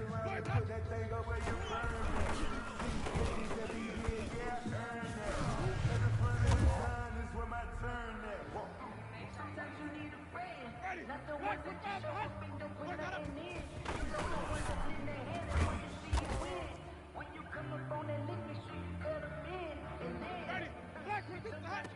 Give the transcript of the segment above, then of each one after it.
around and put that thing up where you burn it. Yeah, earn that. At the front of the gun is where my turn at. Sometimes you need a friend. Not the one that you show up and don't put nothing in. You know the one that's in their head and want to see you win. When you come up on that lick, make sure you cut them in. And then sometimes you need a friend.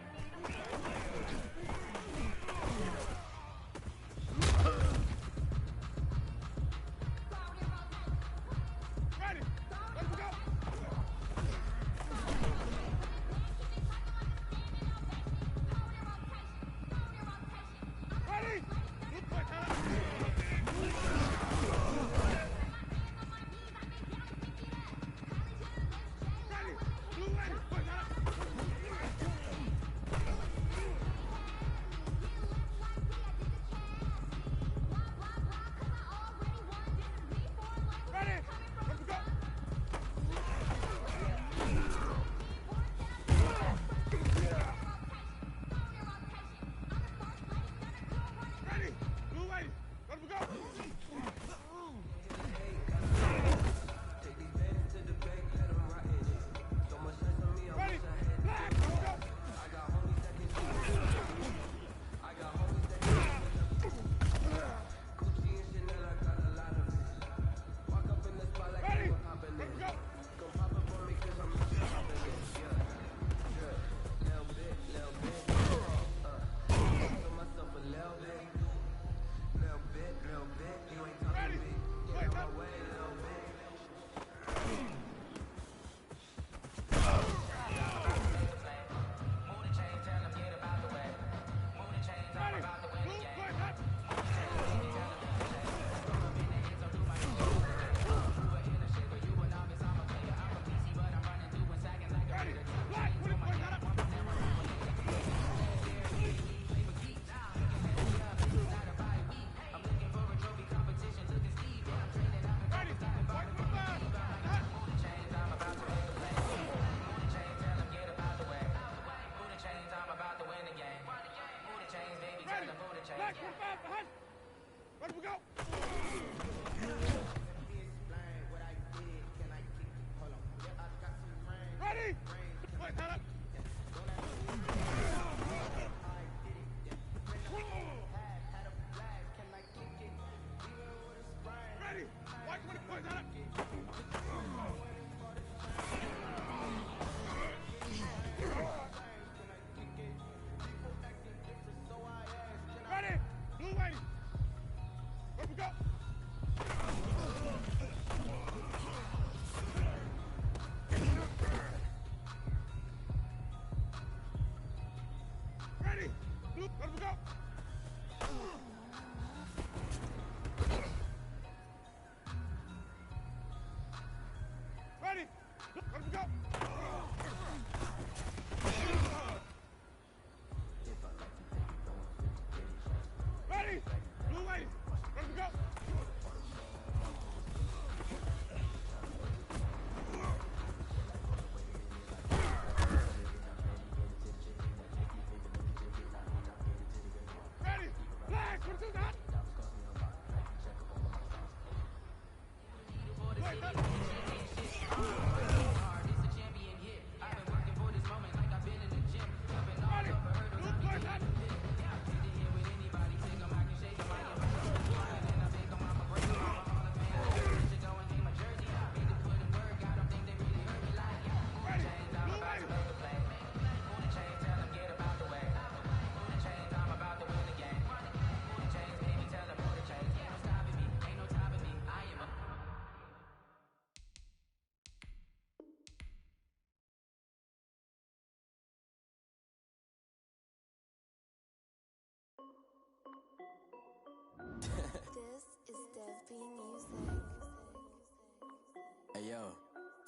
Hey yo,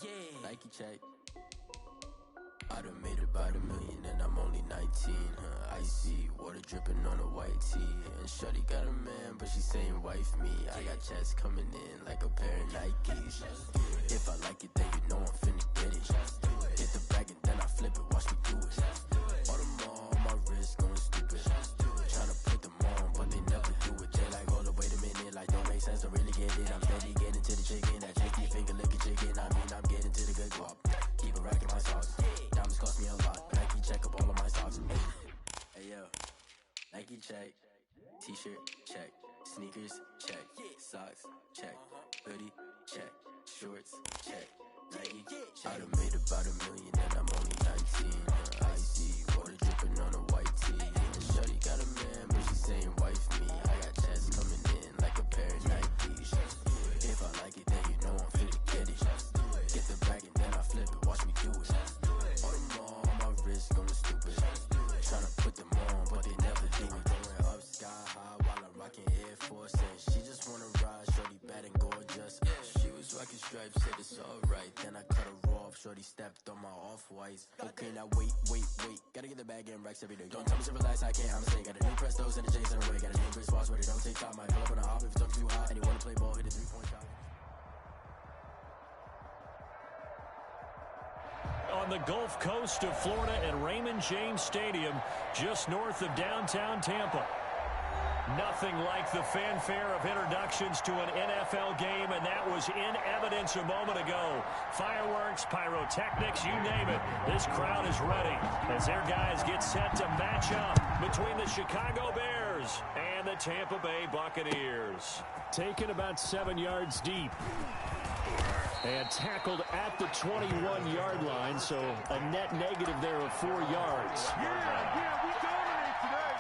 yeah, Nike check. I done made about $1 million and I'm only 19, icy, water dripping on a white tee. And shorty got a man, but she saying wife me. I got checks coming in like a pair of Nikes. If I like it, then you know I'm finna get it. Hit the bag and then I flip it, watch me do it. All them on my wrist going stupid. Tryna put them on, but they never do it. They like, hold up, wait a minute, like don't make sense to really get it. I'm steady getting to the chicken, that tasty finger licking chicken. I mean, I'm getting to the good guap. Keep a rack in my socks. Diamonds cost me a lot, but Nike check up all of my socks. Hey yo, Nike check, t-shirt check, sneakers check, socks check, hoodie check, shorts check, Nike check. I done made about $1 million and I'm only 19. Icy water dripping on a white tee. And shorty got a man, but she saying wife me. I got chats coming in like a pair of Nikes. If I like it, then you know I'm fit to get it. Get the bag and then I flip it, watch me do it. On them all, my wrist going stupid. Tryna put them on, but they never do it. Going up sky high while I'm rocking Air Force. And she just wanna ride, shorty bad and gorgeous. She was rocking stripes, said it's alright. Then I cut her off, shorty stepped on my off-whites. Okay, now wait. Gotta get the bag and racks every day. Don't tell me to relax, I can't, I'm saying. Got a new Prestos and a Jason away. Got a new Chris Foss, but it don't take time. Might pull up on a hop if it's up too hot. And you wanna play ball, hit a 3-point shot. On the Gulf Coast of Florida at Raymond James Stadium, just north of downtown Tampa. Nothing like the fanfare of introductions to an NFL game, and that was in evidence a moment ago. Fireworks, pyrotechnics, you name it. This crowd is ready as their guys get set to match up between the Chicago Bears and the Tampa Bay Buccaneers. Taken about 7 yards deep. And tackled at the 21-yard line, so a net negative there of 4 yards. Yeah, we dominate today.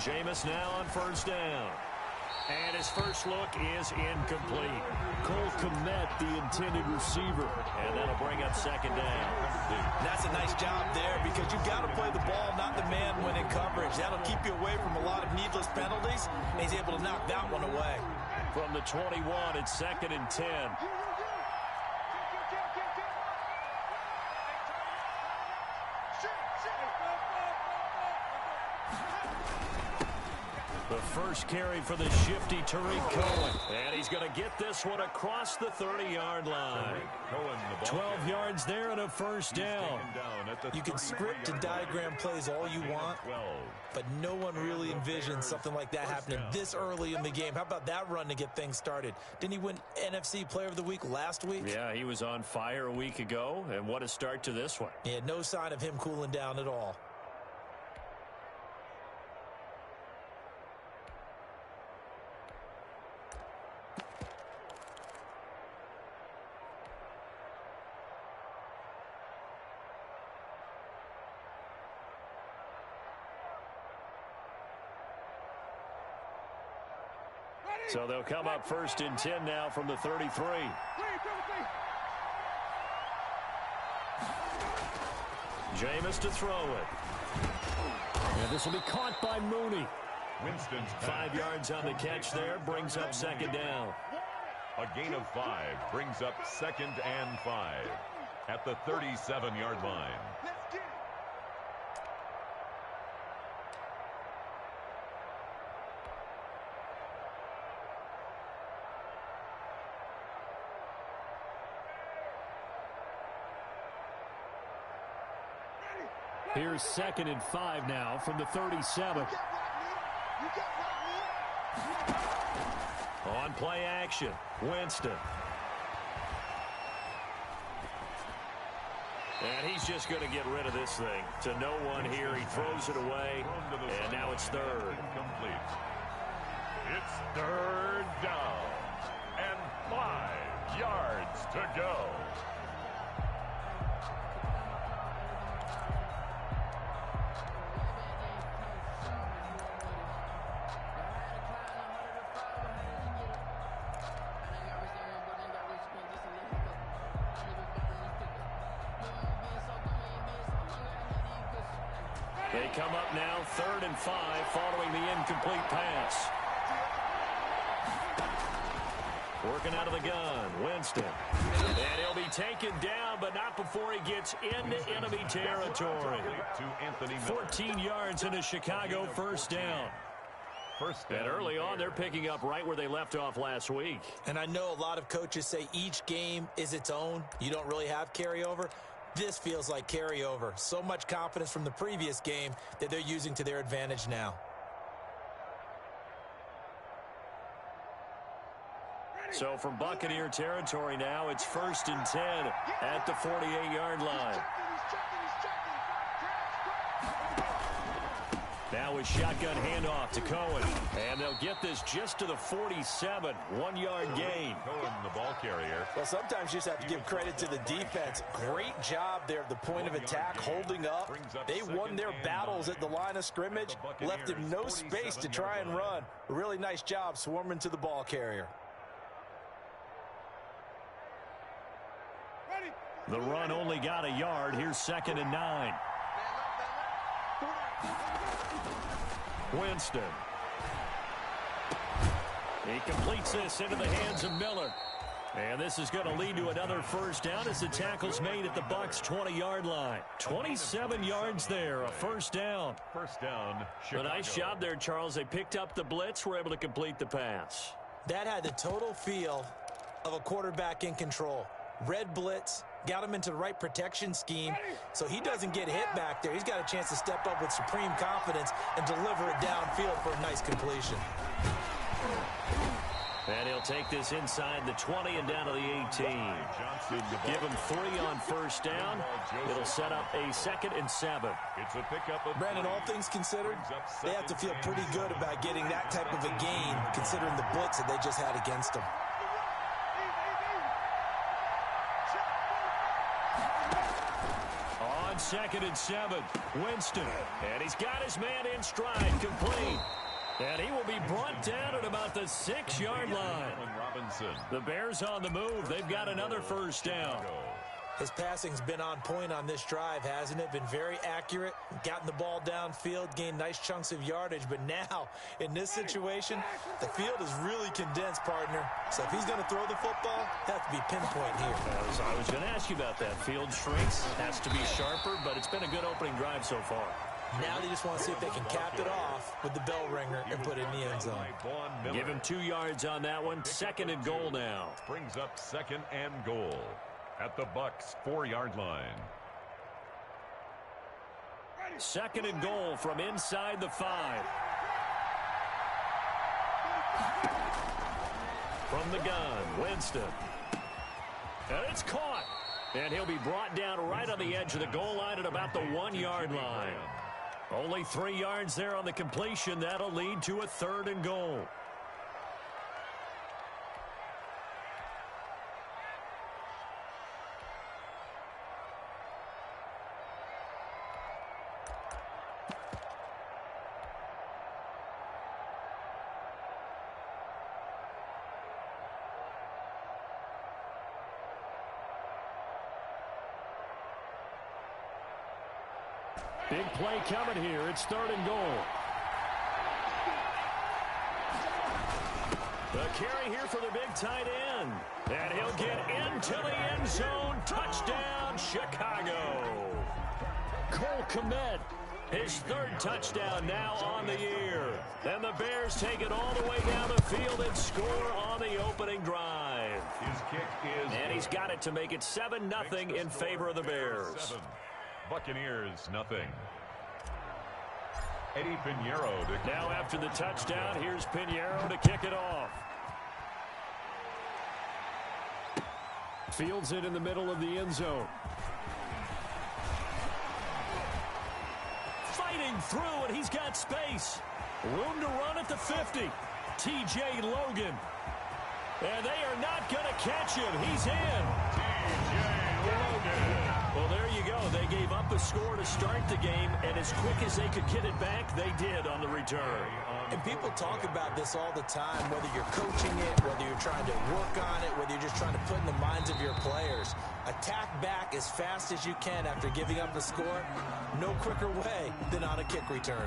Jameis now on first down. And his first look is incomplete. Cole Kmet, the intended receiver. And that'll bring up second down. That's a nice job there because you've got to play the ball, not the man when in coverage. That'll keep you away from a lot of needless penalties, and he's able to knock that one away. From the 21, it's second and 10. The first carry for the shifty Tariq Cohen. And he's going to get this one across the 30-yard line. 12 yards there and a first down. You can script and diagram plays all you want, but no one really envisioned something like that happening this early in the game. How about that run to get things started? Didn't he win NFC Player of the Week last week? Yeah, he was on fire a week ago, and what a start to this one. Yeah, no sign of him cooling down at all. So they'll come up first and 10 now from the 33. Jameis to throw it. And this will be caught by Mooney. 5 yards on the catch there, brings up second down. A gain of 5 brings up second and 5 at the 37-yard line. Here's second and 5 now from the 37. On play action, Winston. And he's just going to get rid of this thing to no one here. He throws it away, and now it's third. Complete. It's third down and 5 yards to go. They come up now, third and 5, following the incomplete pass. Working out of the gun, Winston. And he'll be taken down, but not before he gets into enemy territory. 14 yards into Chicago, first down. And early on, they're picking up right where they left off last week. And I know a lot of coaches say each game is its own. You don't really have carryover. This feels like carryover. So much confidence from the previous game that they're using to their advantage now. So from Buccaneer territory now, it's 1st and 10 at the 48-yard line. Now a shotgun handoff to Cohen. And they'll get this just to the 47. 1-yard gain. Cohen, the ball carrier. Well, sometimes you just have to give credit to the defense. Great job there at the point of attack, holding up. They won their battles at the line of scrimmage, left him no space to try and run. A really nice job swarming to the ball carrier. The run only got a yard. Here's 2nd and 9. Winston. He completes this into the hands of Miller. And this is going to lead to another first down as the tackle's made at the Bucs' 20-yard line. 27 yards there, a first down. First down, Chicago. A nice job there, Charles. They picked up the blitz, were able to complete the pass. That had the total feel of a quarterback in control. Red blitz, got him into the right protection scheme, so he doesn't get hit back there. He's got a chance to step up with supreme confidence and deliver it downfield for a nice completion. And he'll take this inside the 20 and down to the 18. Give him 3 on first down. It'll set up a 2nd and 7. It's a pickup of Brandon, all things considered, they have to feel pretty good about getting that type of a gain, considering the blitz that they just had against them. On 2nd and 7, Winston. And he's got his man in stride, complete. And he will be brought down at about the 6-yard line. The Bears on the move. They've got another first down. His passing's been on point on this drive, hasn't it? Been very accurate, gotten the ball downfield, gained nice chunks of yardage. But now, in this situation, the field is really condensed, partner. So if he's going to throw the football, that has to be pinpoint here. I was going to ask you about that. Field shrinks, has to be sharper, but it's been a good opening drive so far. Now they just want to see if they can cap it off with the bell ringer and put it in the end zone. Give him 2 yards on that one. 2nd and goal now. Brings up 2nd and goal at the Bucs' 4-yard line. 2nd and goal from inside the 5. From the gun, Winston. And it's caught. And he'll be brought down right on the edge of the goal line at about the 1-yard line. Only 3 yards there on the completion. That'll lead to a 3rd and goal. Big play coming here. It's 3rd and goal. The carry here for the big tight end. And he'll get into the end zone. Touchdown, Chicago. Cole Kmet, his 3rd touchdown now on the year. And the Bears take it all the way down the field and score on the opening drive. His kick is and he's got it to make it 7-0 in favor of the Bears. 7. Buccaneers, nothing. Eddie Pinheiro. Now after the touchdown, here's Pinheiro to kick it off. Fields it in the middle of the end zone. Fighting through, and he's got space. Room to run at the 50. T.J. Logan. And they are not going to catch him. He's in. T.J. Logan. Well, there you go. They gave up a score to start the game, and as quick as they could get it back, they did on the return. And people talk about this all the time, whether you're coaching it, whether you're trying to work on it, whether you're just trying to put in the minds of your players. Attack back as fast as you can after giving up a score. No quicker way than on a kick return.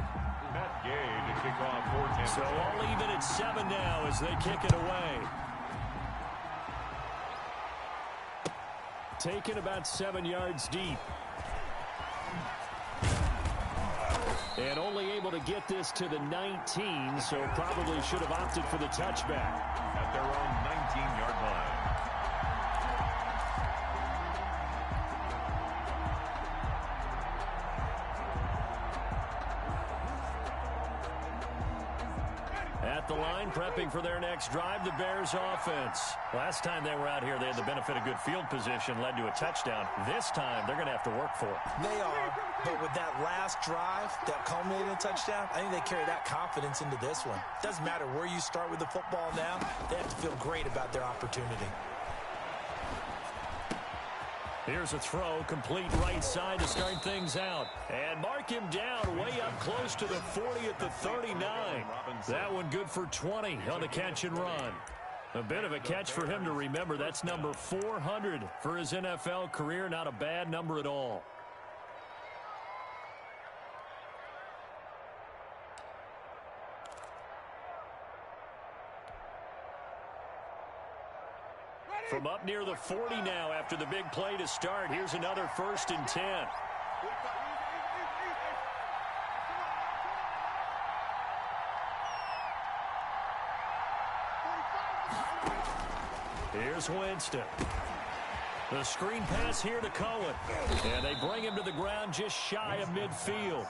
Matt Gay to kick off for Tampa. So all even at 7 now as they kick it away. taken about 7 yards deep. And only able to get this to the 19, so probably should have opted for the touchback. At their own 19-yard line. At the line, prepping for their next drive, the Bears offense. Last time they were out here, they had the benefit of good field position, led to a touchdown. This time, they're going to have to work for it. They are, but with that last drive that culminated in a touchdown, I think they carry that confidence into this one. Doesn't matter where you start with the football now, they have to feel great about their opportunity. Here's a throw, complete right side to start things out. And mark him down way up close to the 40 at the 39. That one good for 20 on the catch and run. A bit of a catch for him to remember. That's number 400 for his NFL career. Not a bad number at all. From up near the 40 now after the big play to start. Here's another 1st and 10. Here's Winston. The screen pass here to Cohen. And they bring him to the ground just shy of midfield.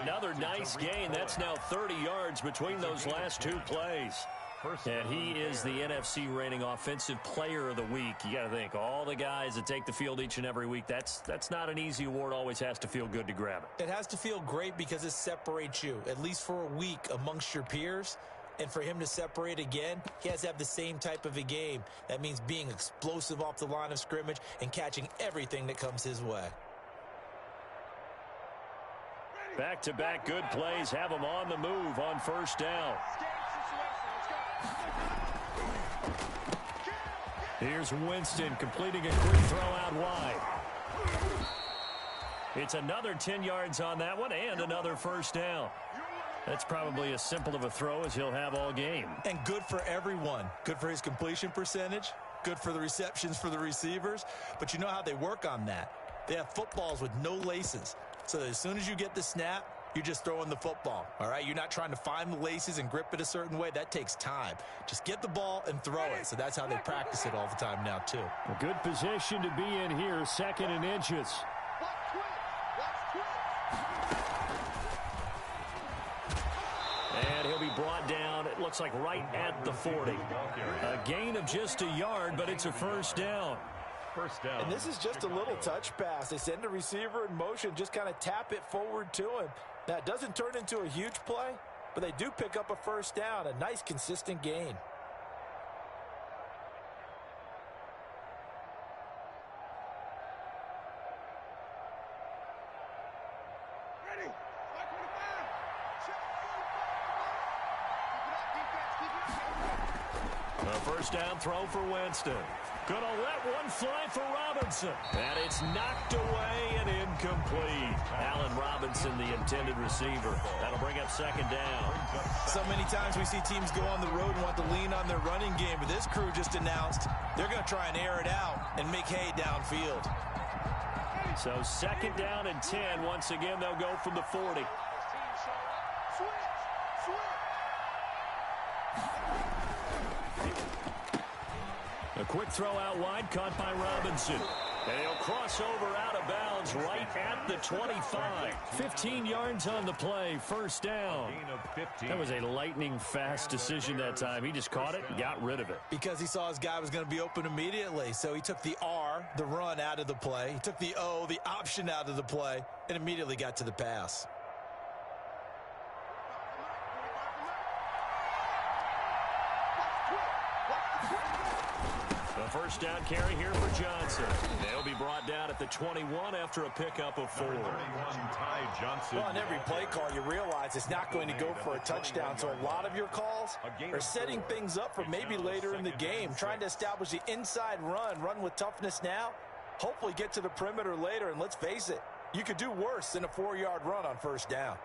Another nice gain. That's now 30 yards between those last two plays. And he is the NFC reigning offensive player of the week. You got to think, all the guys that take the field each and every week, that's not an easy award. Always has to feel good to grab it. It has to feel great because it separates you, at least for a week, amongst your peers. And for him to separate again, he has to have the same type of a game. That means being explosive off the line of scrimmage and catching everything that comes his way. Back-to-back good plays have him on the move on 1st down. Here's Winston completing a quick throw out wide. It's another 10 yards on that one and another 1st down. That's probably as simple of a throw as he'll have all game. And good for everyone. Good for his completion percentage. Good for the receptions for the receivers. But you know how they work on that. They have footballs with no laces. So that as soon as you get the snap, you're just throwing the football, all right? You're not trying to find the laces and grip it a certain way. That takes time. Just get the ball and throw it. So that's how they practice it all the time now, too. A good position to be in here, 2nd and inches. And he'll be brought down, it looks like right at the 40. A gain of just a yard, but it's a 1st down. And this is just a little touch pass. They send the receiver in motion, just kind of tap it forward to him. Now, it doesn't turn into a huge play, but they do pick up a 1st down, a nice, consistent gain. A 1st down throw for Winston. Gonna let one fly for Robinson. And it's knocked away and incomplete. Allen Robinson, the intended receiver. That'll bring up 2nd down. So many times we see teams go on the road and want to lean on their running game, but this crew just announced they're going to try and air it out and make hay downfield. So 2nd down and 10. Once again, they'll go from the 40. A quick throw out wide, caught by Robinson. And he'll cross over out of bounds right at the 25. 15 yards on the play, 1st down. That was a lightning-fast decision that time. He just caught it and got rid of it. Because he saw his guy was going to be open immediately. So he took the R, the run, out of the play. He took the O, the option, out of the play, and immediately got to the pass. The 1st down carry here for Johnson. They'll be brought down at the 21 after a pickup of 4. Johnson. Well, on every play call, you realize it's not going to go for a touchdown. So a lot of your calls are setting things up for maybe later in the game, trying to establish the inside run with toughness now, hopefully get to the perimeter later. And let's face it, you could do worse than a 4-yard run on 1st down.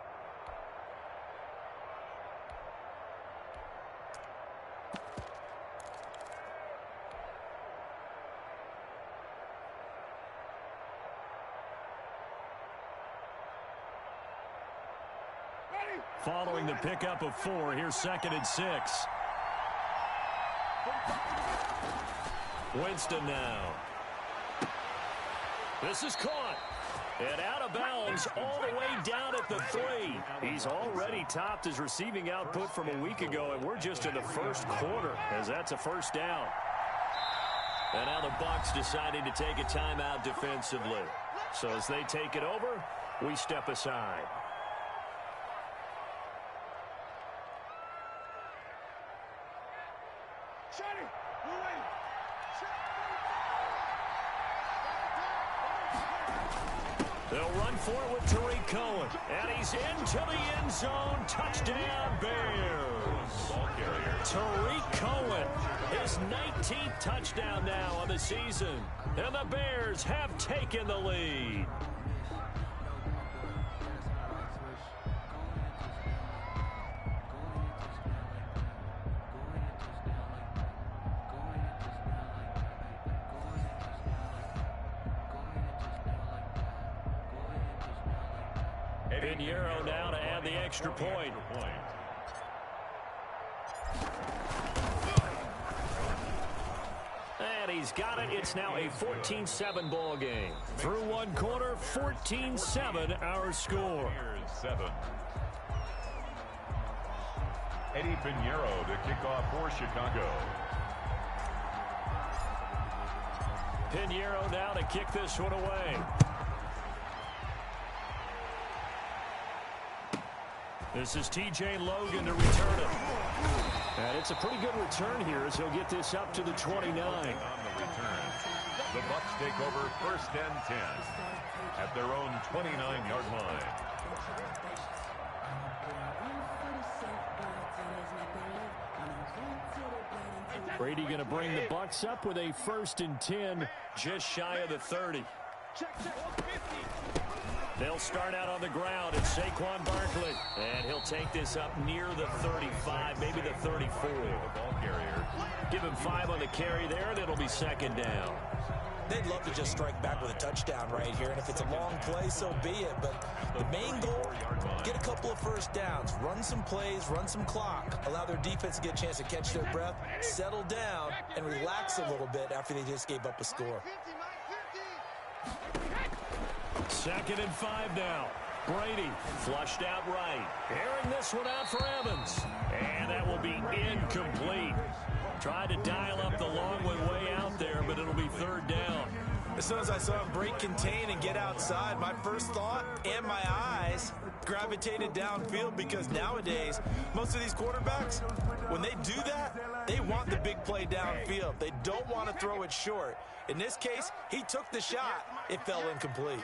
following the pickup of 4. Here's 2nd and 6. Winston now. This is caught. And out of bounds all the way down at the 3. He's already topped his receiving output from a week ago, and we're just in the first quarter as that's a first down. And now the Bucs deciding to take a timeout defensively. So as they take it over, we step aside. They'll run for it with Tariq Cohen. And he's into the end zone. Touchdown, Bears. Tariq Cohen, his 19th touchdown now of the season. And the Bears have taken the lead. Pinheiro now to add the extra point. And he's got it. It's now a 14-7 ball game. Through one quarter, 14-7 our score. 7. Eddie Pinheiro to kick off for Chicago. Pinheiro now to kick this one away. This is T.J. Logan to return it. And it's a pretty good return here as he'll get this up to the 29. On the return, the Bucs take over 1st and 10 at their own 29-yard line. Brady going to bring the Bucs up with a 1st and 10, just shy of the 30. They'll start out on the ground. It's Saquon Barkley. And he'll take this up near the 35, maybe the 34. Ball carrier. Give him 5 on the carry there, and it'll be 2nd down. They'd love to just strike back with a touchdown right here, and if it's a long play, so be it. But the main goal, get a couple of first downs, run some plays, run some clock, allow their defense to get a chance to catch their breath, settle down, and relax a little bit after they just gave up a score. 2nd and 5 now. Brady flushed out right. Airing this one out for Evans. And that will be incomplete. Tried to dial up the long one way out there, but it'll be 3rd down. As soon as I saw him break contain and get outside, my first thought and my eyes gravitated downfield, because nowadays, most of these quarterbacks, when they do that, they want the big play downfield. They don't want to throw it short. In this case, he took the shot. It fell incomplete.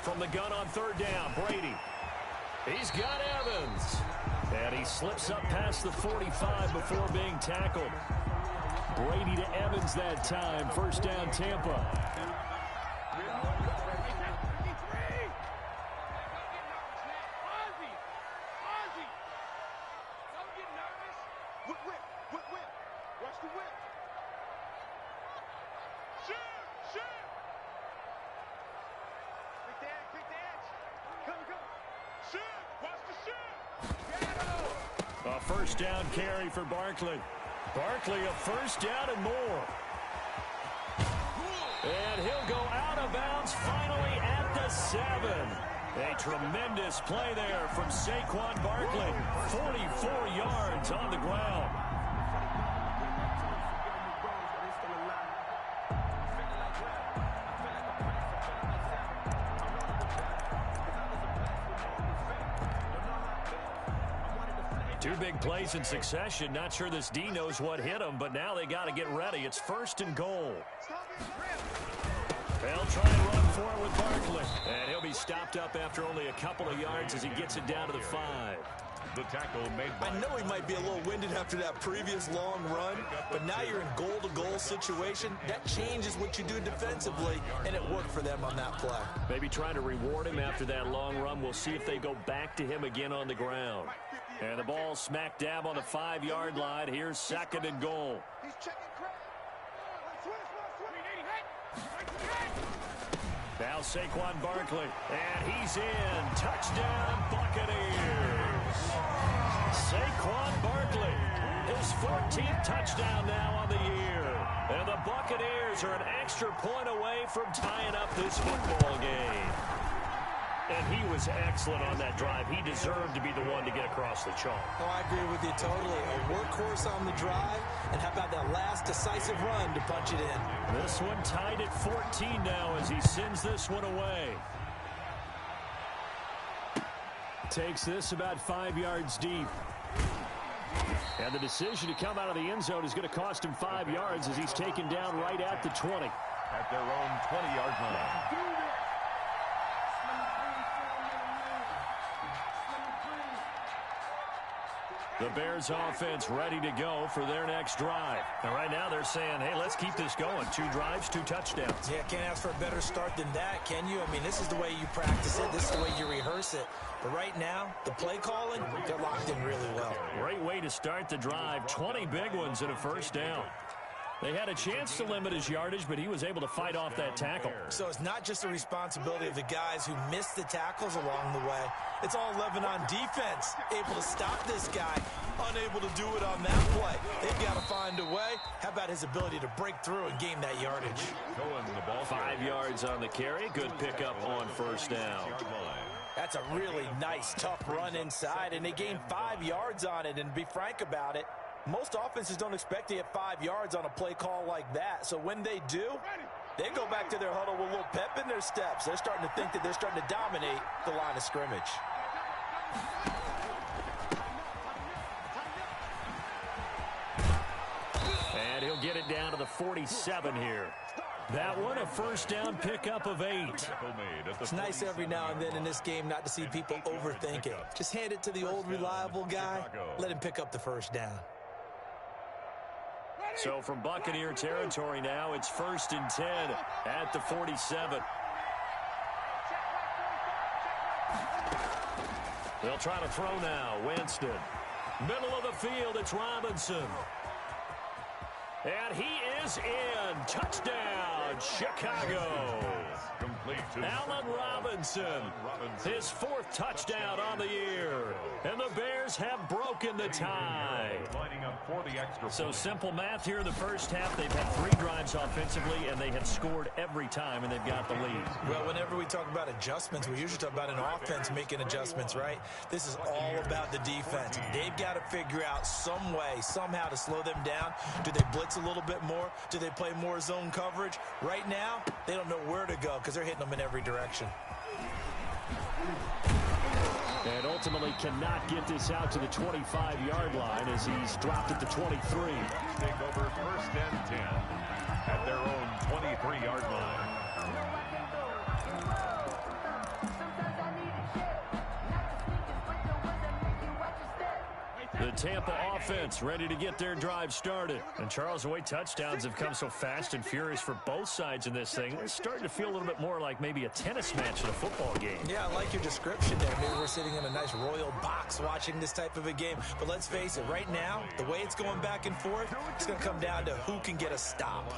From the gun on 3rd down, Brady. He's got Evans. And he slips up past the 45 before being tackled. Brady to Evans that time. 1st down, Tampa. A 1st down carry for Barkley. Barkley a 1st down and more. And he'll go out of bounds finally at the 7. A tremendous play there from Saquon Barkley. 44 yards on the ground. Two big plays in succession. Not sure this D knows what hit him, but now they got to get ready. It's 1st and goal. They'll try and run for it with Barkley. And he'll be stopped up after only a couple of yards as he gets it down to the 5. The tackle made by... I know he might be a little winded after that previous long run, but now you're in goal-to-goal situation. That changes what you do defensively, and it worked for them on that play. Maybe trying to reward him after that long run. We'll see if they go back to him again on the ground. And the ball smack dab on the 5-yard line. Here's 2nd and goal. Now Saquon Barkley, and he's in. Touchdown, Buccaneers. Saquon Barkley, his 14th touchdown now on the year. And the Buccaneers are an extra point away from tying up this football game. And he was excellent on that drive. He deserved to be the one to get across the chalk. Oh, I agree with you totally. A workhorse on the drive, and how about that last decisive run to punch it in? This one tied at 14 now as he sends this one away. Takes this about 5 yards deep. And the decision to come out of the end zone is going to cost him 5 yards as he's taken down right at the 20. At their own 20-yard line. The Bears offense ready to go for their next drive. And right now they're saying, hey, let's keep this going. 2 drives, 2 touchdowns. Yeah, can't ask for a better start than that, can you? I mean, this is the way you practice it. This is the way you rehearse it. But right now, the play calling, they're locked in really well. Great way to start the drive. 20 big ones and a first down. They had a chance to limit his yardage, but he was able to fight off that tackle. So it's not just the responsibility of the guys who missed the tackles along the way. It's all 11 on defense, able to stop this guy, unable to do it on that play. They've got to find a way. How about his ability to break through and gain that yardage? Going the ball 5 yards on the carry. Good pickup on first down. That's a really nice, tough run inside, and they gained 5 yards on it. And to be frank about it, most offenses don't expect to get 5 yards on a play call like that. So when they do, they go back to their huddle with a little pep in their steps. They're starting to think that they're starting to dominate the line of scrimmage. And he'll get it down to the 47 here. That one, a first down pickup of 8. It's nice every now and then in this game not to see people overthink it. Just hand it to the old reliable guy. Let him pick up the first down. So from Buccaneer territory now, it's 1st and 10 at the 47. They'll try to throw now. Winston. Middle of the field, it's Robinson. And he is in. Touchdown, Chicago. Allen Robinson, his 4th touchdown on the year. And the Bears have broken the tie. So simple math here in the first half. They've had 3 drives offensively, and they have scored every time, and they've got the lead. Well, whenever we talk about adjustments, we usually talk about an offense making adjustments, right? This is all about the defense. They've got to figure out some way, somehow to slow them down. Do they blitz a little bit more? Do they play more zone coverage? Right now, they don't know where to go because they're hitting them in every direction. And ultimately cannot get this out to the 25-yard line as he's dropped at the 23. Take over 1st and 10 at their own 23-yard line. The Tampa offense ready to get their drive started. And Charles, the way touchdowns have come so fast and furious for both sides in this thing, it's starting to feel a little bit more like maybe a tennis match in a football game. Yeah, I like your description there. Maybe we're sitting in a nice royal box watching this type of a game. But let's face it, right now, the way it's going back and forth, it's going to come down to who can get a stop.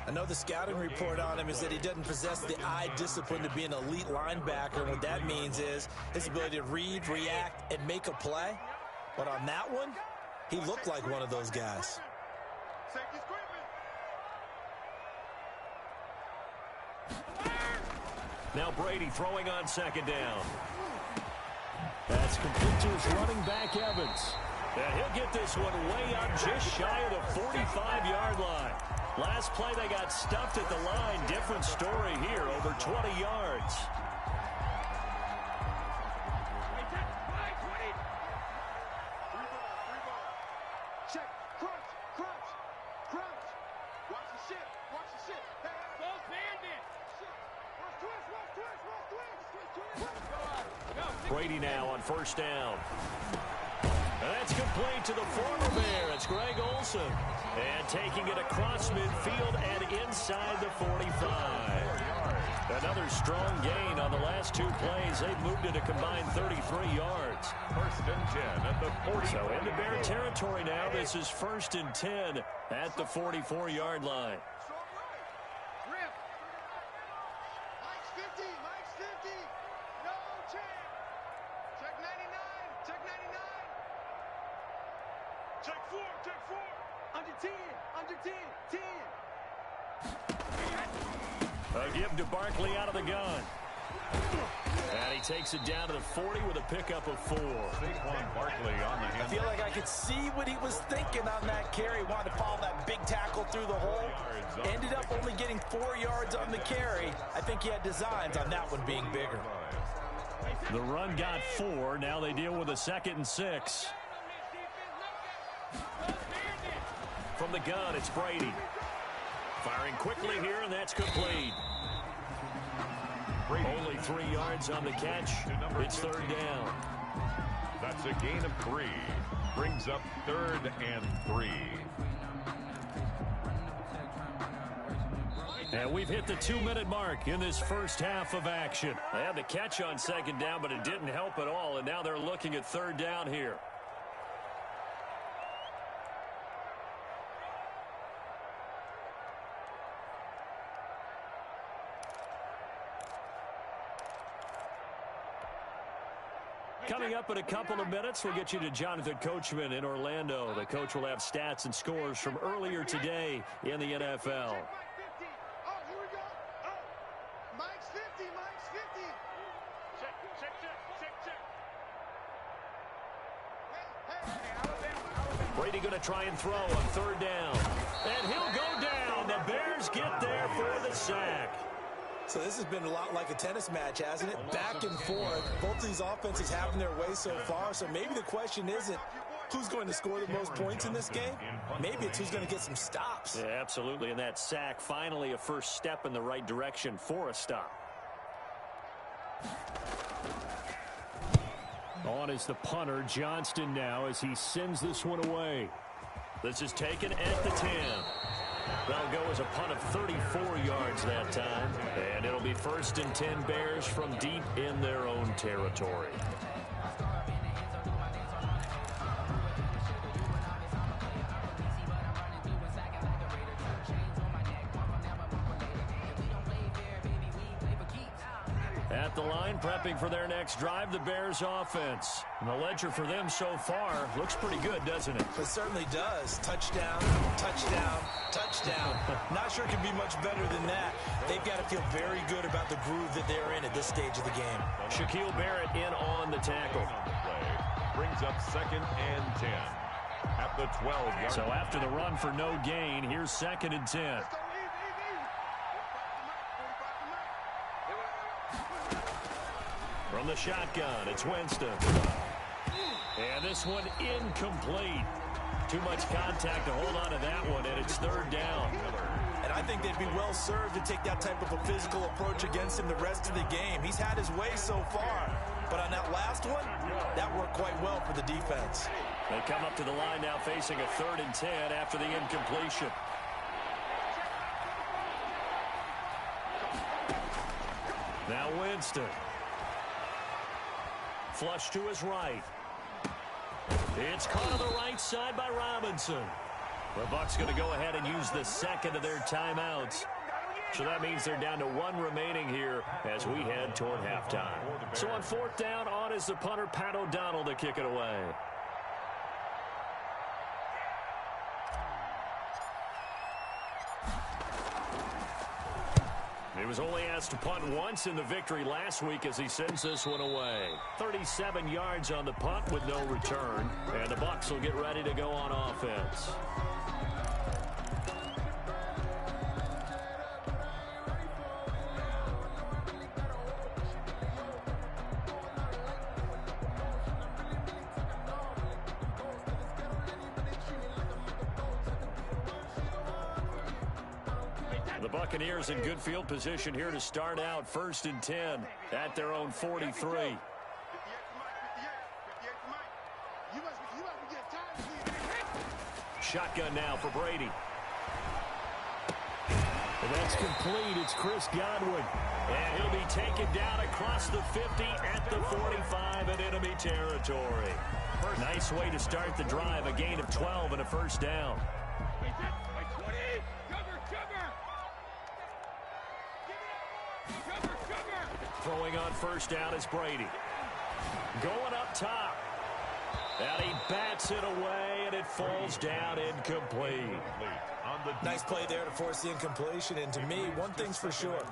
I know the scouting report on him is that he doesn't possess the eye discipline to be an elite linebacker. And what that means is his ability to read, react, and make a play. But on that one, he looked like one of those guys. Now Brady throwing on 2nd down. That's complete to his running back, Evans. And he'll get this one way up just shy of the 45-yard line. Last play, they got stuffed at the line. Different story here, over 20 yards. Brady now on 1st down. And that's complete to the former Bear. It's Greg Olsen. And taking it across midfield and inside the 45. Another strong gain on the last 2 plays. They've moved it a combined 33 yards. 1st and 10 at the 40. So into Bear territory now. This is 1st and 10 at the 44-yard line. Under 10, under 10, 10. A give to Barkley out of the gun. And he takes it down to the 40 with a pickup of 4. Saquon Barkley on the hand. I feel like I could see what he was thinking on that carry. Wanted to follow that big tackle through the hole. Ended up only getting 4 yards on the carry. I think he had designs on that one being bigger. The run got 4. Now they deal with a 2nd and 6. From the gun, it's Brady. Firing quickly here, and that's complete. Only 3 yards on the catch. It's 3rd down. That's a gain of 3. Brings up 3rd and 3. And we've hit the 2-minute mark in this first half of action. They had the catch on 2nd down, but it didn't help at all, and now they're looking at 3rd down here. Coming up in a couple of minutes, we'll get you to Jonathan Coachman in Orlando. The coach will have stats and scores from earlier today in the NFL. Brady going to try and throw on 3rd down. And he'll go down. The Bears get there for the sack. So this has been a lot like a tennis match, hasn't it? Back and forth. Both of these offenses having their way so far. So maybe the question isn't who's going to score the most points in this game. Maybe it's who's going to get some stops. Yeah, absolutely. And that sack, finally a first step in the right direction for a stop. On is the punter, Johnston, now as he sends this one away. This is taken at the 10. That'll go as a punt of 34 yards that time. And it'll be 1st and 10 Bears from deep in their own territory. At the line, prepping for their next drive, the Bears offense. And the ledger for them so far looks pretty good, doesn't it? It certainly does. Touchdown, touchdown, touchdown. Not sure it can be much better than that. They've got to feel very good about the groove that they're in at this stage of the game. Shaquille Barrett in on the tackle. Brings up 2nd and 10 at the 12-yard. So after the run for no gain, here's 2nd and 10. From the shotgun, it's Winston. And this one incomplete. Too much contact to hold on to that one, and it's 3rd down. And I think they'd be well served to take that type of a physical approach against him the rest of the game. He's had his way so far. But on that last one, that worked quite well for the defense. They come up to the line now facing a 3rd and 10 after the incompletion. Now Winston. Flush to his right. It's caught on the right side by Robinson. The Bucs going to go ahead and use the 2nd of their timeouts. So that means they're down to 1 remaining here as we head toward halftime. So on 4th down, on is the punter, Pat O'Donnell, to kick it away. He was only asked to punt once in the victory last week as he sends this one away. 37 yards on the punt with no return. And the Bucs will get ready to go on offense. The Buccaneers in good field position here to start out 1st and 10 at their own 43. Shotgun now for Brady. And that's complete. It's Chris Godwin. And he'll be taken down across the 50 at the 45 in enemy territory. Nice way to start the drive. A gain of 12 and a 1st down. Throwing on 1st down is Brady. Going up top. And he bats it away, and it falls down incomplete. Nice play there to force the incompletion. And to me, one thing's for sure.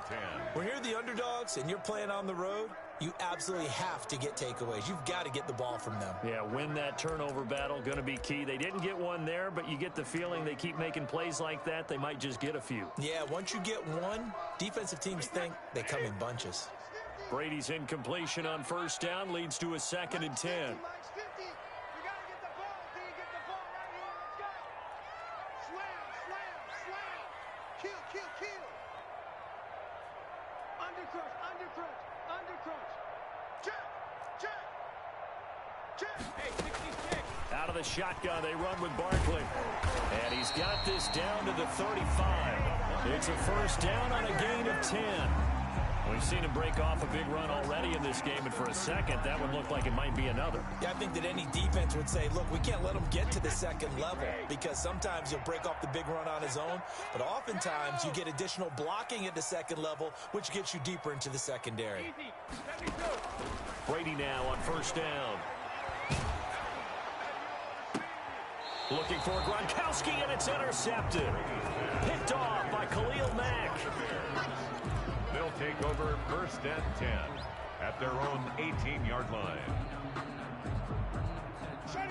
When you're the underdogs and you're playing on the road, you absolutely have to get takeaways. You've got to get the ball from them. Yeah, win that turnover battle, going to be key. They didn't get one there, but you get the feeling they keep making plays like that, they might just get a few. Yeah, once you get one, defensive teams think they come in bunches. Brady's incompletion on first down leads to a 2nd and 10. Out of the shotgun, they run with Barkley. And he's got this down to the 35. It's a first down on a gain of 10. We've seen him break off a big run already in this game, and for a second, that would look like it might be another. Yeah, I think that any defense would say, look, we can't let him get to the second level, because sometimes he'll break off the big run on his own, but oftentimes you get additional blocking at the second level, which gets you deeper into the secondary. Brady now on first down. Looking for Gronkowski, and it's intercepted. Picked off by Khalil Mack. They'll take over first and 10 at their own 18-yard line.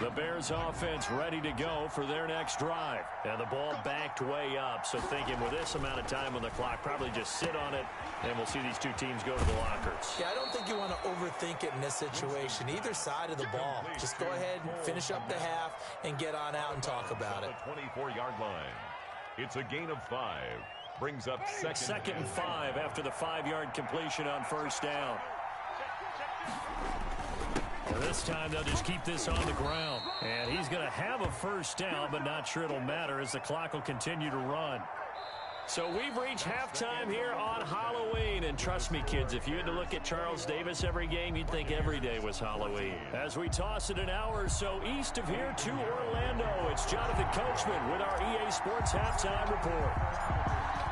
The Bears offense ready to go for their next drive. And the ball backed way up, so thinking with this amount of time on the clock, probably just sit on it, and we'll see these two teams go to the lockers. Yeah, I don't think you want to overthink it in this situation. Either side of the ball. Just go ahead and finish up the half and get on out and talk about it. The 24-yard line. It's a gain of 5. Brings up second and 5 after the 5-yard completion on first down. Well, this time they'll just keep this on the ground. And he's going to have a first down, but not sure it'll matter as the clock will continue to run. So we've reached halftime here on Halloween. And trust me, kids, if you had to look at Charles Davis every game, you'd think every day was Halloween. As we toss it an hour or so east of here to Orlando, it's Jonathan Coachman with our EA Sports Halftime Report.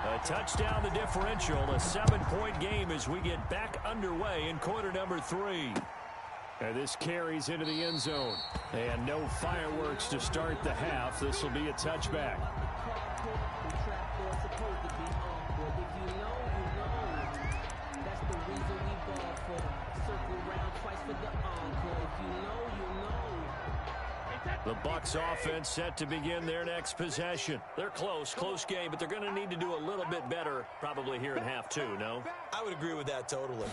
A touchdown the differential, a 7-point game as we get back underway in quarter number 3. And this carries into the end zone. And no fireworks to start the half. This will be a touchback. The Bucs offense set to begin their next possession. They're close game, but they're going to need to do a little bit better probably here in half 2, no? I would agree with that totally.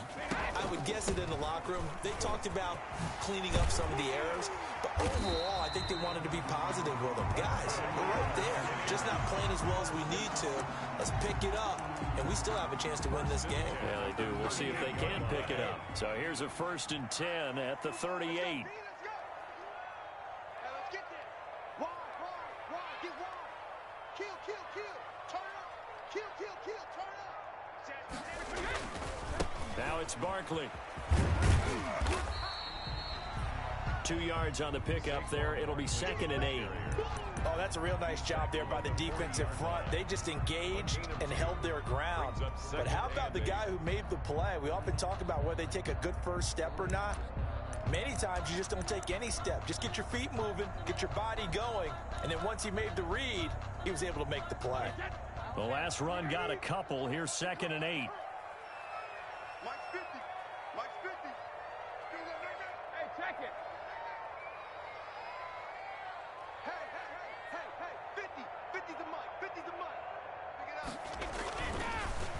I would guess it in the locker room. They talked about cleaning up some of the errors, but overall, I think they wanted to be positive with them. Guys, we're right there. Just not playing as well as we need to. Let's pick it up, and we still have a chance to win this game. Yeah, they do. We'll see if they can pick it up. So here's a 1st and 10 at the 38. Now it's Barkley. 2 yards on the pickup there. It'll be 2nd and 8. Oh, that's a real nice job there by the defensive front. They just engaged and held their ground. But how about the guy who made the play? We often talk about whether they take a good first step or not. Many times you just don't take any step. Just get your feet moving, get your body going, and then once he made the read, he was able to make the play. The last run got a couple. Here's 2nd and 8.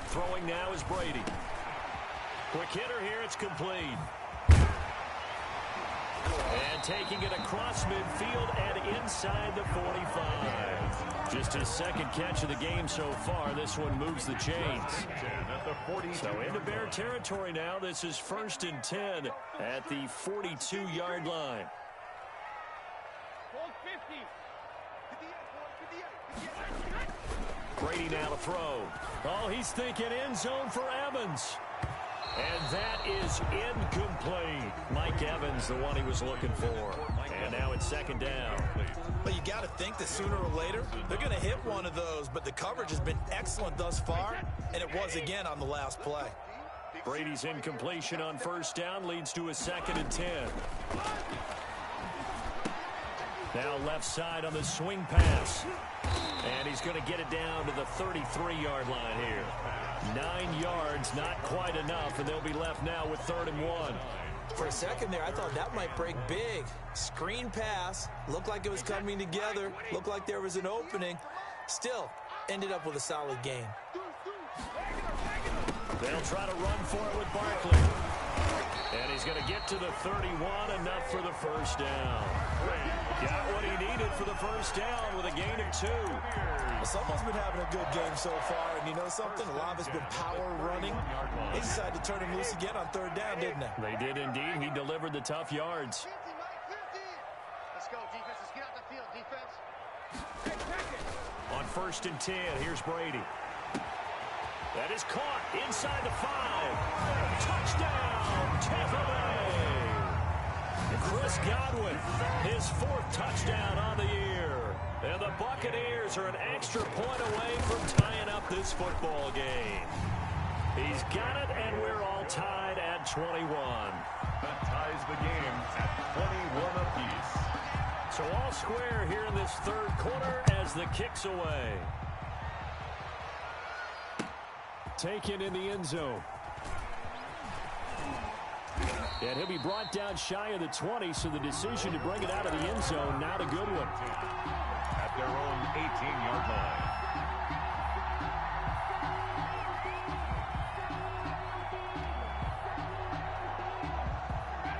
Throwing now is Brady. Quick hitter here, it's complete. And taking it across midfield and inside the 45. Just his 2nd catch of the game so far. This one moves the chains. So into Bear territory now. This is 1st and 10 at the 42-yard line. Brady now to throw. Oh, he's thinking end zone for Evans. And that is incomplete. Mike Evans, the one he was looking for. And now it's 2nd down. But you got to think that sooner or later, they're going to hit one of those. But the coverage has been excellent thus far, and it was again on the last play. Brady's incompletion on first down leads to a 2nd and 10. Now left side on the swing pass. And he's going to get it down to the 33-yard line here. 9 yards, not quite enough, and they'll be left now with 3rd and 1. For a second there, I thought that might break big. Screen pass. Looked like it was coming together. Looked like there was an opening. Still, ended up with a solid game. They'll try to run for it with Barkley. And he's going to get to the 31, enough for the first down. Got what he needed for the first down with a gain of 2. Well, someone's been having a good game so far, and you know something? A lot of it's been power running. They decided to turn him loose again on 3rd down, didn't they? They did indeed. He delivered the tough yards. Let's go, defense. Let's get out the field, defense. On 1st and 10, here's Brady. That is caught inside the 5. Touchdown, Tampa Bay. Chris Godwin, his 4th touchdown on the year. And the Buccaneers are an extra point away from tying up this football game. He's got it, and we're all tied at 21. That ties the game at 21 apiece. So all square here in this 3rd quarter as the kick's away. Taken in the end zone. And he'll be brought down shy of the 20, so the decision to bring it out of the end zone, not a good one. At their own 18-yard line.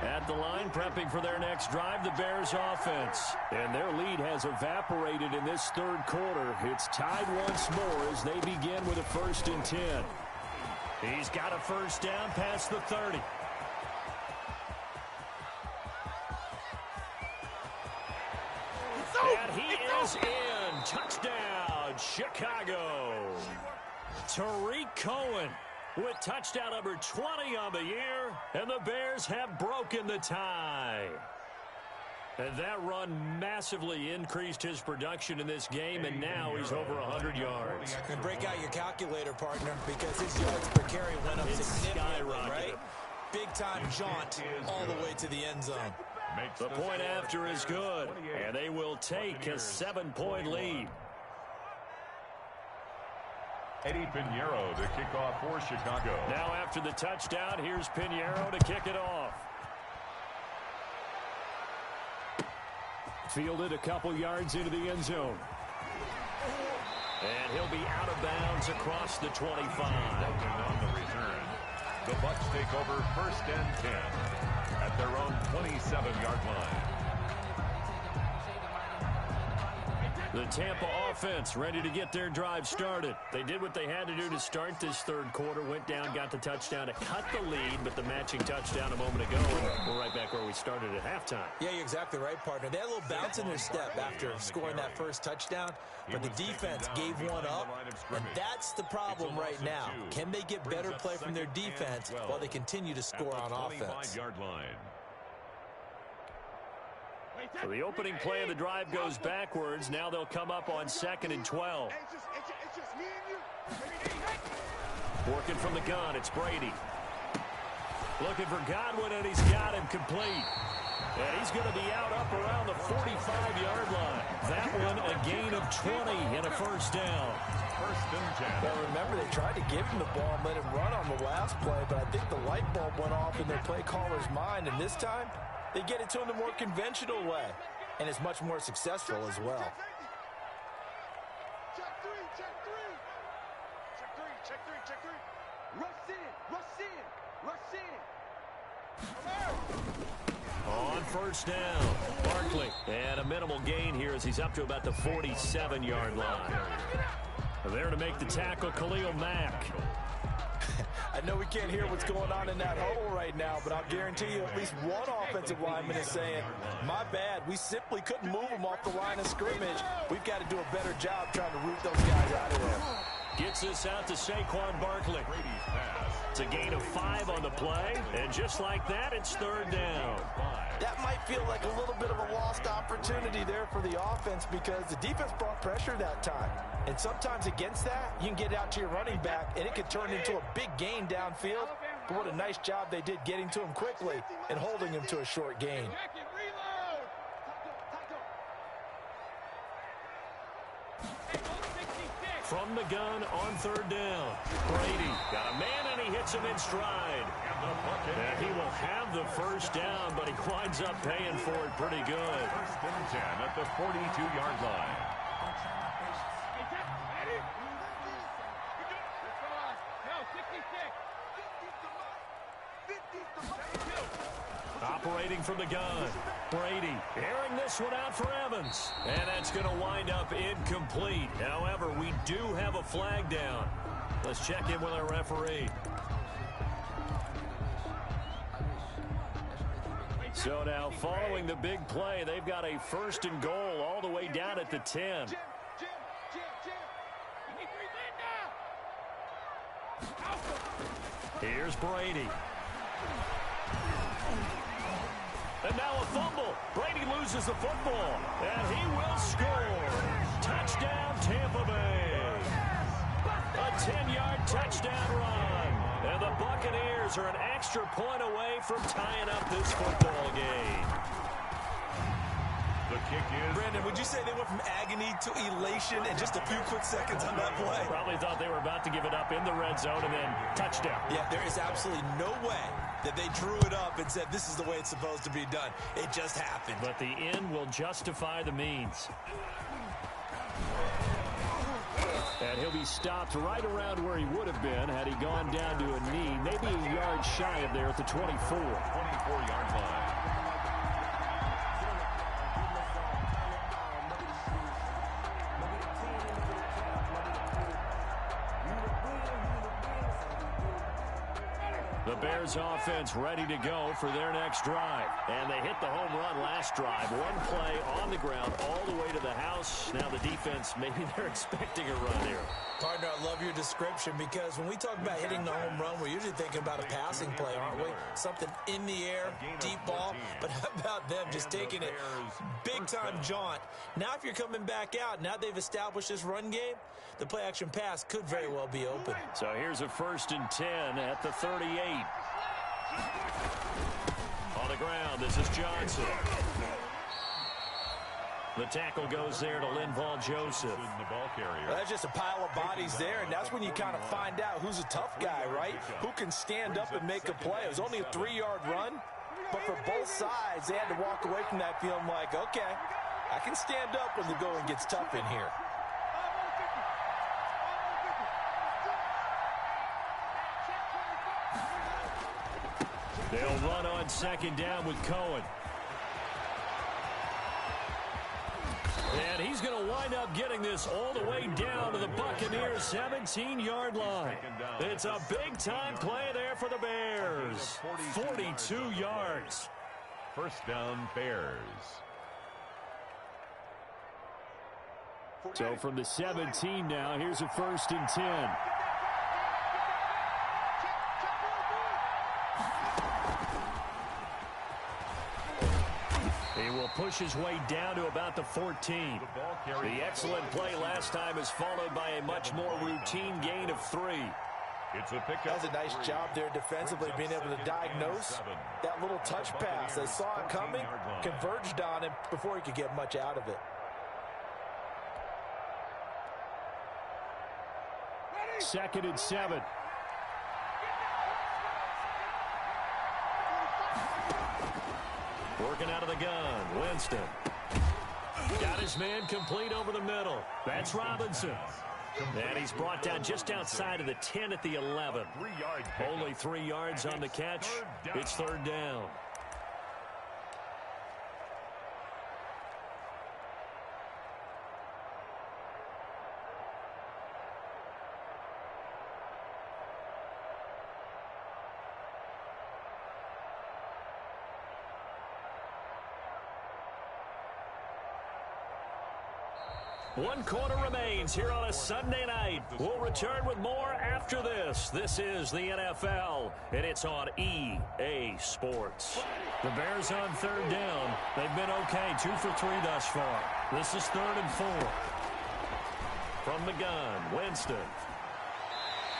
At the line, prepping for their next drive, the Bears offense. And their lead has evaporated in this 3rd quarter. It's tied once more as they begin with a 1st and 10. He's got a first down past the 30. And he is in. Touchdown, Chicago. Tariq Cohen with touchdown number 20 on the year, and the Bears have broken the tie. And that run massively increased his production in this game, and now he's over 100 yards. And break out your calculator, partner, because his yards per carry went up significantly, right? Big-time jaunt all the way to the end zone. The point after is good, and they will take a 7-point lead. Eddie Pinheiro to kick off for Chicago. Now after the touchdown, here's Pinheiro to kick it off. Fielded a couple yards into the end zone. And he'll be out of bounds across the 25. On the return, the Bucs take over 1st and 10 at their own 27-yard line. The Tampa offense ready to get their drive started. They did what they had to do to start this 3rd quarter. Went down, got the touchdown to cut the lead, but the matching touchdown a moment ago. We're right back where we started at halftime. Yeah, you're exactly right, partner. They had a little bounce in their step after scoring that first touchdown, but the defense gave one up, and that's the problem right now. Can they get better play from their defense while they continue to score on offense? So the opening play of the drive goes backwards. Now they'll come up on 2nd and 12. Working from the gun, it's Brady. Looking for Godwin, and he's got him complete. And he's going to be out up around the 45-yard line. That one a gain of 20 and a first down. 1st and 10. Well, remember, they tried to give him the ball and let him run on the last play, but I think the light bulb went off in their play caller's mind, and this time they get it to him the more conventional way, and it's much more successful as well. Check three. Rush in. On first down, Barkley. And a minimal gain here as he's up to about the 47-yard line. There to make the tackle, Khalil Mack. I know we can't hear what's going on in that huddle right now, but I'll guarantee you at least one offensive lineman is saying, my bad, we simply couldn't move them off the line of scrimmage. We've got to do a better job trying to root those guys out of there. Gets this out to Saquon Barkley. It's a gain of 5 on the play, and just like that, it's 3rd down. That might feel like a little bit of a lost opportunity there for the offense because the defense brought pressure that time. And sometimes against that, you can get out to your running back, and it could turn into a big gain downfield. But what a nice job they did getting to him quickly and holding him to a short gain. From the gun on third down. Brady got a man, and he hits him in stride. And he will have the first down, but he winds up paying for it pretty good. First and 10 at the 42-yard line. Operating from the gun. Brady airing this one out for Evans. And that's going to wind up incomplete. However, we do have a flag down. Let's check in with our referee. So now, following the big play, they've got a first and goal all the way down at the 10. Here's Brady. And now a fumble. Brady loses the football, and he will score. Touchdown, Tampa Bay. A 10-yard touchdown run. And the Buccaneers are an extra point away from tying up this football game. The kick is... Brandon, would you say they went from agony to elation in just a few quick seconds on that play? Probably thought they were about to give it up in the red zone and then touchdown. Yeah, there is absolutely no way that they drew it up and said this is the way it's supposed to be done. It just happened. But the end will justify the means. And he'll be stopped right around where he would have been had he gone down to a knee, maybe a yard shy of there at the 24. 24-yard line. The Bears offense ready to go for their next drive. And they hit the home run last drive. One play on the ground all the way to the house. Now the defense, maybe they're expecting a run here. Partner, I love your description because when we talk about hitting the home run, we're usually thinking about a passing play, aren't we? Something in the air, deep ball. But how about them just taking it big-time jaunt? Now if you're coming back out, now they've established this run game, the play-action pass could very well be open. So here's a 1st and 10 at the 38. On the ground, this is Johnson. The tackle goes there to Linval Joseph. The ball carrier. Well, that's just a pile of bodies there, and that's when you kind of find out who's a tough guy, right? Who can stand up and make a play. It was only a 3-yard run, but for both sides, they had to walk away from that feeling like, okay, I can stand up when the going gets tough in here. They'll run on 2nd down with Cohen. And he's going to wind up getting this all the way down to the Buccaneers' 17-yard line. It's a big-time play there for the Bears. 42 yards. First down, Bears. So from the 17 now, here's a 1st and 10. He will push his way down to about the 14. The excellent play last time is followed by a much more routine gain of 3. It's a pickup. That's a nice job there defensively, being able to diagnose that little touch pass. They saw it coming, converged on him before he could get much out of it. Second and 7. Working out of the gun, Winston. Got his man complete over the middle. That's Robinson. And he's brought down just outside of the 10 at the 11. Only 3 yards on the catch. It's 3rd down. One quarter remains here on a Sunday night. We'll return with more after this. This is the NFL, and it's on EA Sports. The Bears on 3rd down. They've been okay, 2 for 3 thus far. This is 3rd and 4. From the gun, Winston.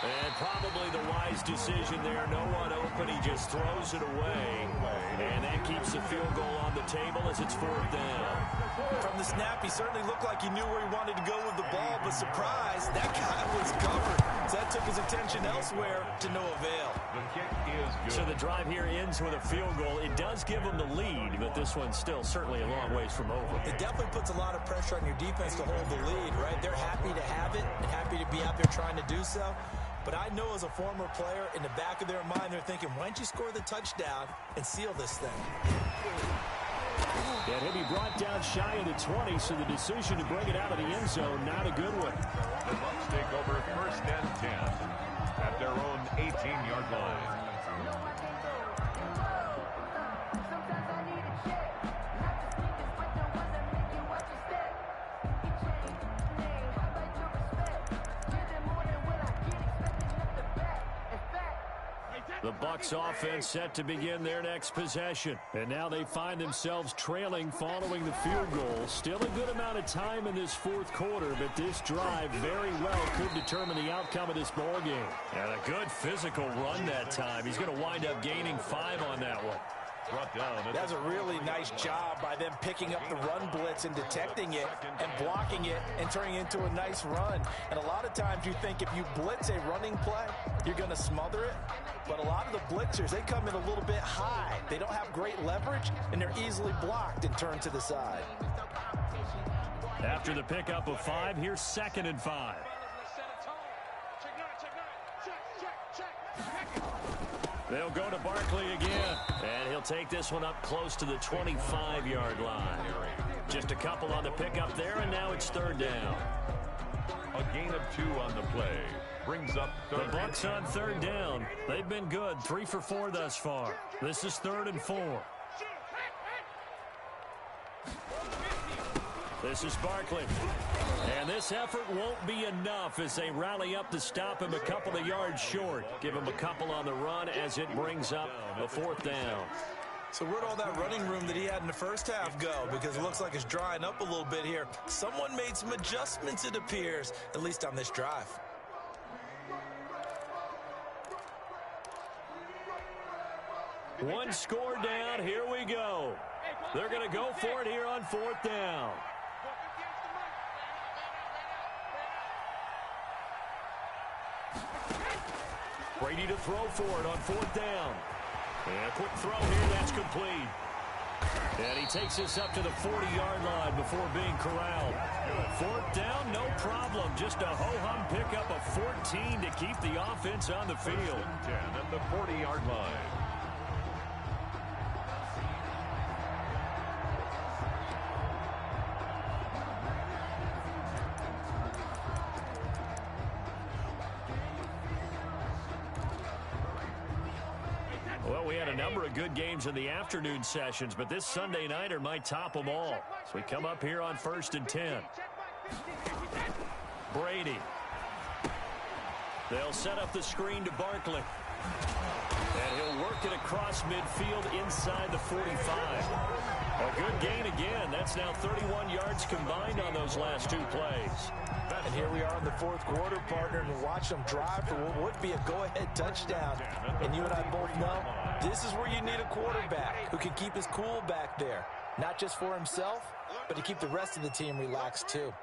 And probably the wise decision there. No one open. He just throws it away. And that keeps the field goal on the table as it's 4th down. From the snap, he certainly looked like he knew where he wanted to go with the ball, but surprise, that guy was covered. So that took his attention elsewhere to no avail. The kick is good. So the drive here ends with a field goal. It does give them the lead, but this one's still certainly a long ways from over. It definitely puts a lot of pressure on your defense to hold the lead, right? They're happy to have it and happy to be out there trying to do so. But I know as a former player, in the back of their mind, they're thinking, why don't you score the touchdown and seal this thing? And he'll be brought down shy of the 20, so the decision to bring it out of the end zone, not a good one. The Bucs take over 1st and 10 at their own 18-yard line. Sometimes I need a check. Not the sneakers, but the ones that make you watch your step. How about your respect? Give them more than what I get, expecting up the back. In fact, The Bucs offense set to begin their next possession. And now they find themselves trailing following the field goal. Still a good amount of time in this 4th quarter, but this drive very well could determine the outcome of this ball game. And a good physical run that time. He's going to wind up gaining 5 on that one. Brought down. That's a really nice job by them picking up the run blitz and detecting it and blocking it and turning it into a nice run. And a lot of times you think if you blitz a running play, you're going to smother it. But a lot of the blitzers, they come in a little bit high. They don't have great leverage, and they're easily blocked and turned to the side. After the pickup of 5, here's 2nd and 5. They'll go to Barkley again, and he'll take this one up close to the 25-yard line. Just a couple on the pickup there, and now it's 3rd down. A gain of 2 on the play. Brings up The Bucs on 3rd down. They've been good, 3 for 4 thus far. This is 3rd and 4. This is Barkley. And this effort won't be enough as they rally up to stop him a couple of yards short. Give him a couple on the run as it brings up a 4th down. So where'd all that running room that he had in the first half go? Because it looks like it's drying up a little bit here. Someone made some adjustments, it appears, at least on this drive. One score down. Here we go. They're going to go for it here on 4th down. Brady to throw for it on 4th down. And a quick throw here. That's complete. And he takes this up to the 40-yard line before being corralled. 4th down, no problem. Just a ho-hum pickup of 14 to keep the offense on the field. 10 at the 40-yard line. Well, we had a number of good games in the afternoon sessions, but this Sunday nighter might top them all. So we come up here on 1st and 10. Brady. They'll set up the screen to Barkley. And he'll work it across midfield inside the 45. A good gain again. That's now 31 yards combined on those last 2 plays. And here we are in the 4th quarter, partner, and watch them drive for what would be a go-ahead touchdown. And you and I both know this is where you need a quarterback who can keep his cool back there. Not just for himself, but to keep the rest of the team relaxed too.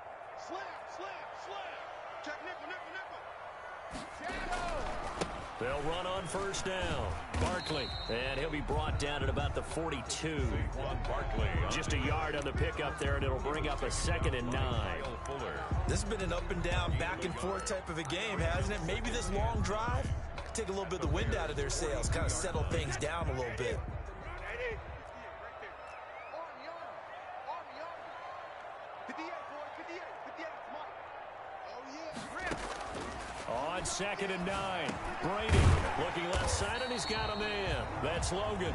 They'll run on 1st down. Barkley. And he'll be brought down at about the 42. Just a yard on the pickup there, and it'll bring up a 2nd and 9. This has been an up and down, back and forth type of a game, hasn't it? Maybe this long drive could take a little bit of the wind out of their sails, kind of settle things down a little bit. On 2nd and 9. Brady looking left side, and he's got a man. That's Logan.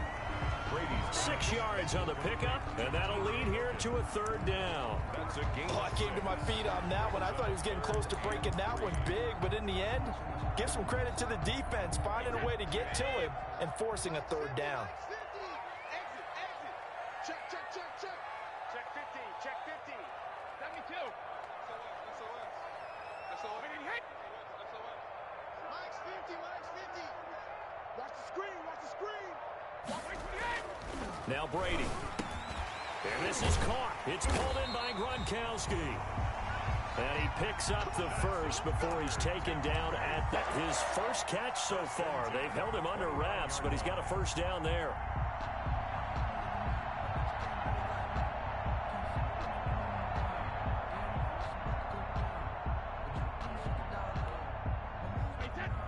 Brady 6 yards on the pickup, and that'll lead here to a 3rd down. That's a gain. Oh, I came to my feet on that one. I thought he was getting close to breaking that one big, but in the end, give some credit to the defense, finding a way to get to him and forcing a 3rd down. Now Brady. And this is caught. It's pulled in by Gronkowski. And he picks up the first before he's taken down at his first catch so far. They've held him under wraps, but he's got a first down there.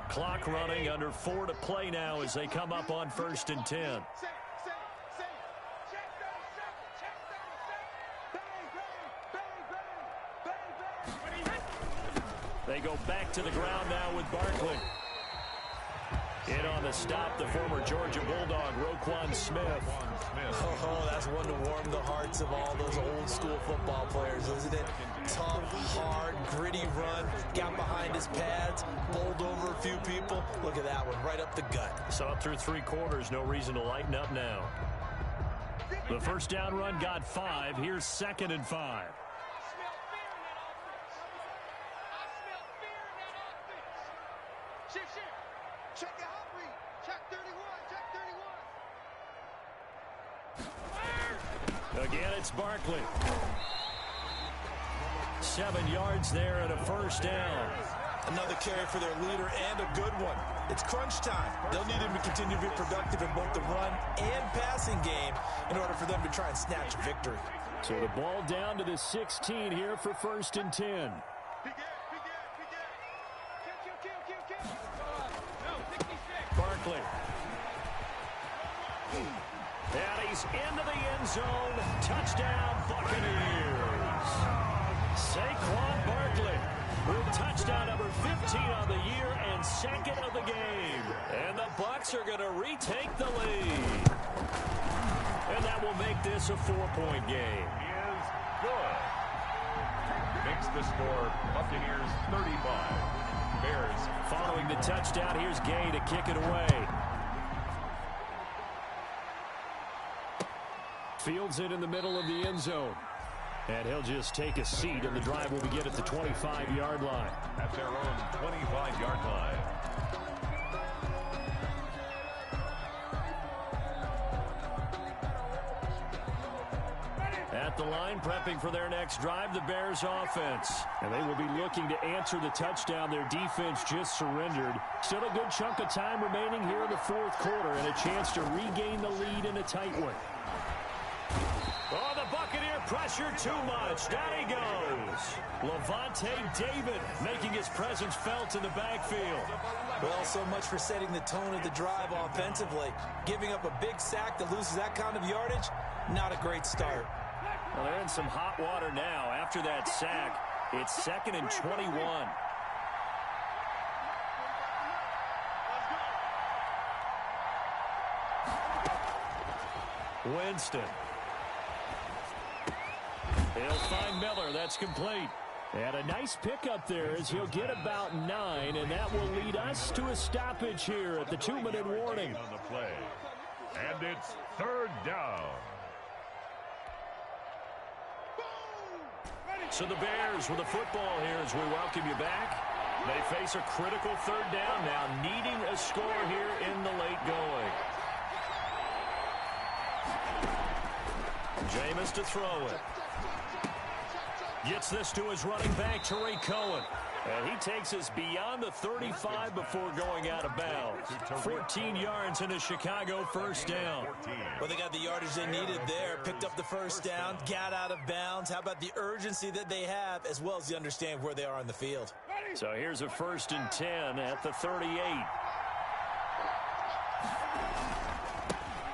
Clock running, under 4 to play now as they come up on 1st and 10. They go back to the ground now with Barkley. In on the stop, the former Georgia Bulldog, Roquan Smith. Oh, that's one to warm the hearts of all those old-school football players, isn't it? Tough, hard, gritty run, got behind his pads, bowled over a few people. Look at that one, right up the gut. Saw it through 3 quarters, no reason to lighten up now. The first down run got 5. Here's 2nd and 5. Check the hot read. Check 31. Check 31. Again, it's Barkley. 7 yards there and a first down. Another carry for their leader and a good one. It's crunch time. They'll need him to continue to be productive in both the run and passing game in order for them to try and snatch a victory. So the ball down to the 16 here for 1st and 10. Barkley. And he's into the end zone. Touchdown, Buccaneers. Saquon Barkley with touchdown number 15 on the year and 2nd of the game. And the Bucs are going to retake the lead. And that will make this a 4-point game. Is good. Makes the score Buccaneers 35. Bears. Following the touchdown, here's Gay to kick it away. Fields it in the middle of the end zone. And he'll just take a seat, and the drive will begin at the 25-yard line. At their own 25-yard line. At the line, prepping for their next drive, the Bears offense. And they will be looking to answer the touchdown their defense just surrendered. Still a good chunk of time remaining here in the 4th quarter and a chance to regain the lead in a tight one. Oh, the Buccaneer pressure too much. Down he goes. Levante David making his presence felt in the backfield. Well, so much for setting the tone of the drive offensively. Giving up a big sack that loses that kind of yardage, not a great start. Well, they're in some hot water now. After that sack, it's 2nd and 21. Winston. He'll find Miller. That's complete. And a nice pickup there as he'll get about 9, and that will lead us to a stoppage here at the 2-minute warning. On the play. And it's 3rd down. So the Bears with the football here as we welcome you back. They face a critical 3rd down now, needing a score here in the late going. Jameis to throw it. Gets this to his running back, Tariq Cohen. And he takes us beyond the 35 before going out of bounds. 14 yards in a Chicago first down. Well, they got the yardage they needed there. Picked up the first down, got out of bounds. How about the urgency that they have, as well as the understand where they are on the field? So here's a 1st and 10 at the 38.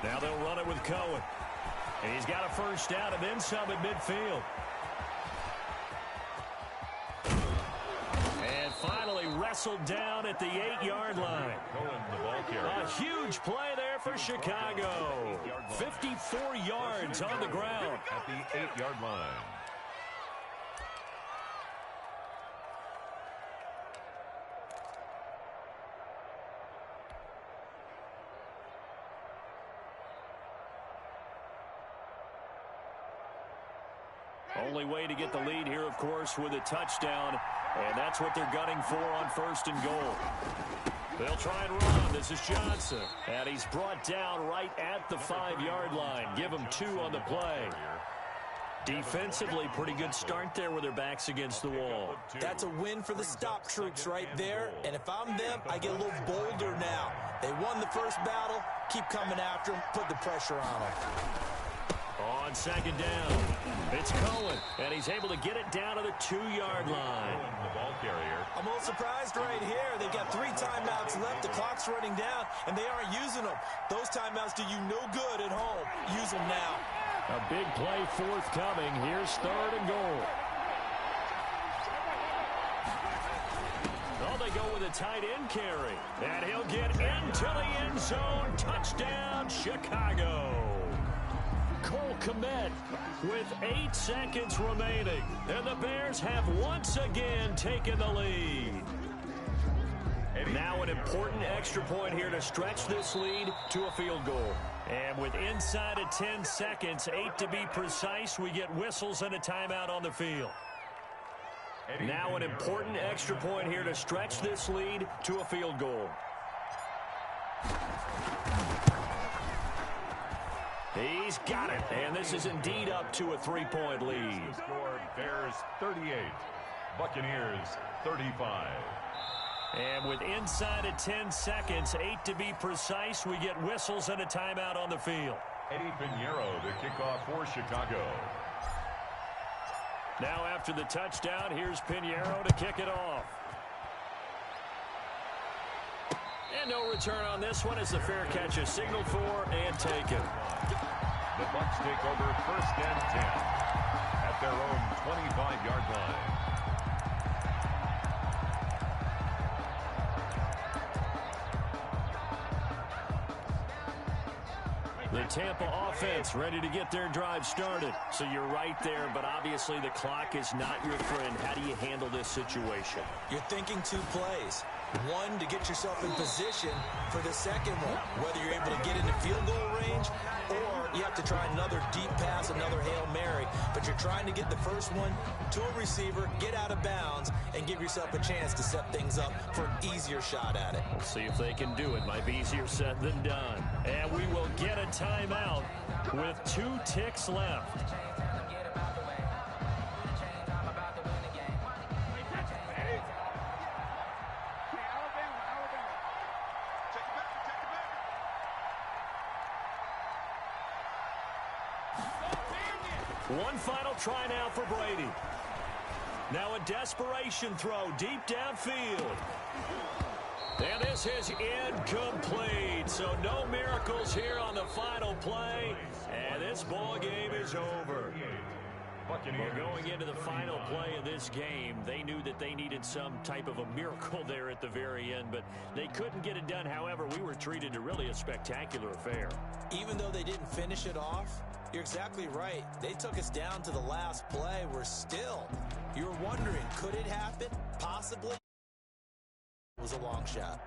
Now they'll run it with Cohen. And he's got a first down and then some at midfield. And finally wrestled down at the 8-yard line. A huge play there for Chicago. 54 yards on the ground. At the 8-yard line. Only way to get the lead here, of course, with a touchdown. And that's what they're gunning for on 1st and goal. They'll try and run. This is Johnson. And he's brought down right at the 5-yard line. Give him 2 on the play. Defensively, pretty good start there with their backs against the wall. That's a win for the stop troops right there. And if I'm them, I get a little bolder now. They won the first battle. Keep coming after them. Put the pressure on them. On second down, it's Cohen, and he's able to get it down to the 2-yard line. The ball carrier. I'm a little surprised right here. They've got 3 timeouts left. The clock's running down, and they aren't using them. Those timeouts do you no good at home. Use them now. A big play forthcoming. Here's 3rd and goal. Oh, they go with a tight end carry. And he'll get into the end zone. Touchdown, Chicago. Cole Kmet with 8 seconds remaining. And the Bears have once again taken the lead. Now an important extra point here to stretch this lead to a field goal. And with inside of 10 seconds, 8 to be precise, we get whistles and a timeout on the field. Now an important extra point here to stretch this lead to a field goal. He's got it, and this is indeed up to a 3-point lead. Score Bears 38, Buccaneers 35. And with inside of 10 seconds, 8 to be precise, we get whistles and a timeout on the field. Eddie Pinheiro to kick off for Chicago. Now after the touchdown, here's Pinheiro to kick it off. And no return on this one as the fair catch is signaled for and taken. The Bucs take over 1st and 10 at their own 25-yard line. The Tampa offense ready to get their drive started. So you're right there, but obviously the clock is not your friend. How do you handle this situation? You're thinking 2 plays. One, to get yourself in position for the second one, whether you're able to get into field goal range or you have to try another deep pass, another Hail Mary. But you're trying to get the first one to a receiver, get out of bounds, and give yourself a chance to set things up for an easier shot at it. We'll see if they can do it. Might be easier said than done. And we will get a timeout with 2 ticks left. One final try now for Brady. Now a desperation throw deep downfield. And this is incomplete. So no miracles here on the final play. And this ball game is over. Well, going into the final play of this game, they knew that they needed some type of a miracle there at the very end, but they couldn't get it done. However, we were treated to really a spectacular affair. Even though they didn't finish it off, you're exactly right. They took us down to the last play. We're still, you're wondering, could it happen? Possibly. It was a long shot.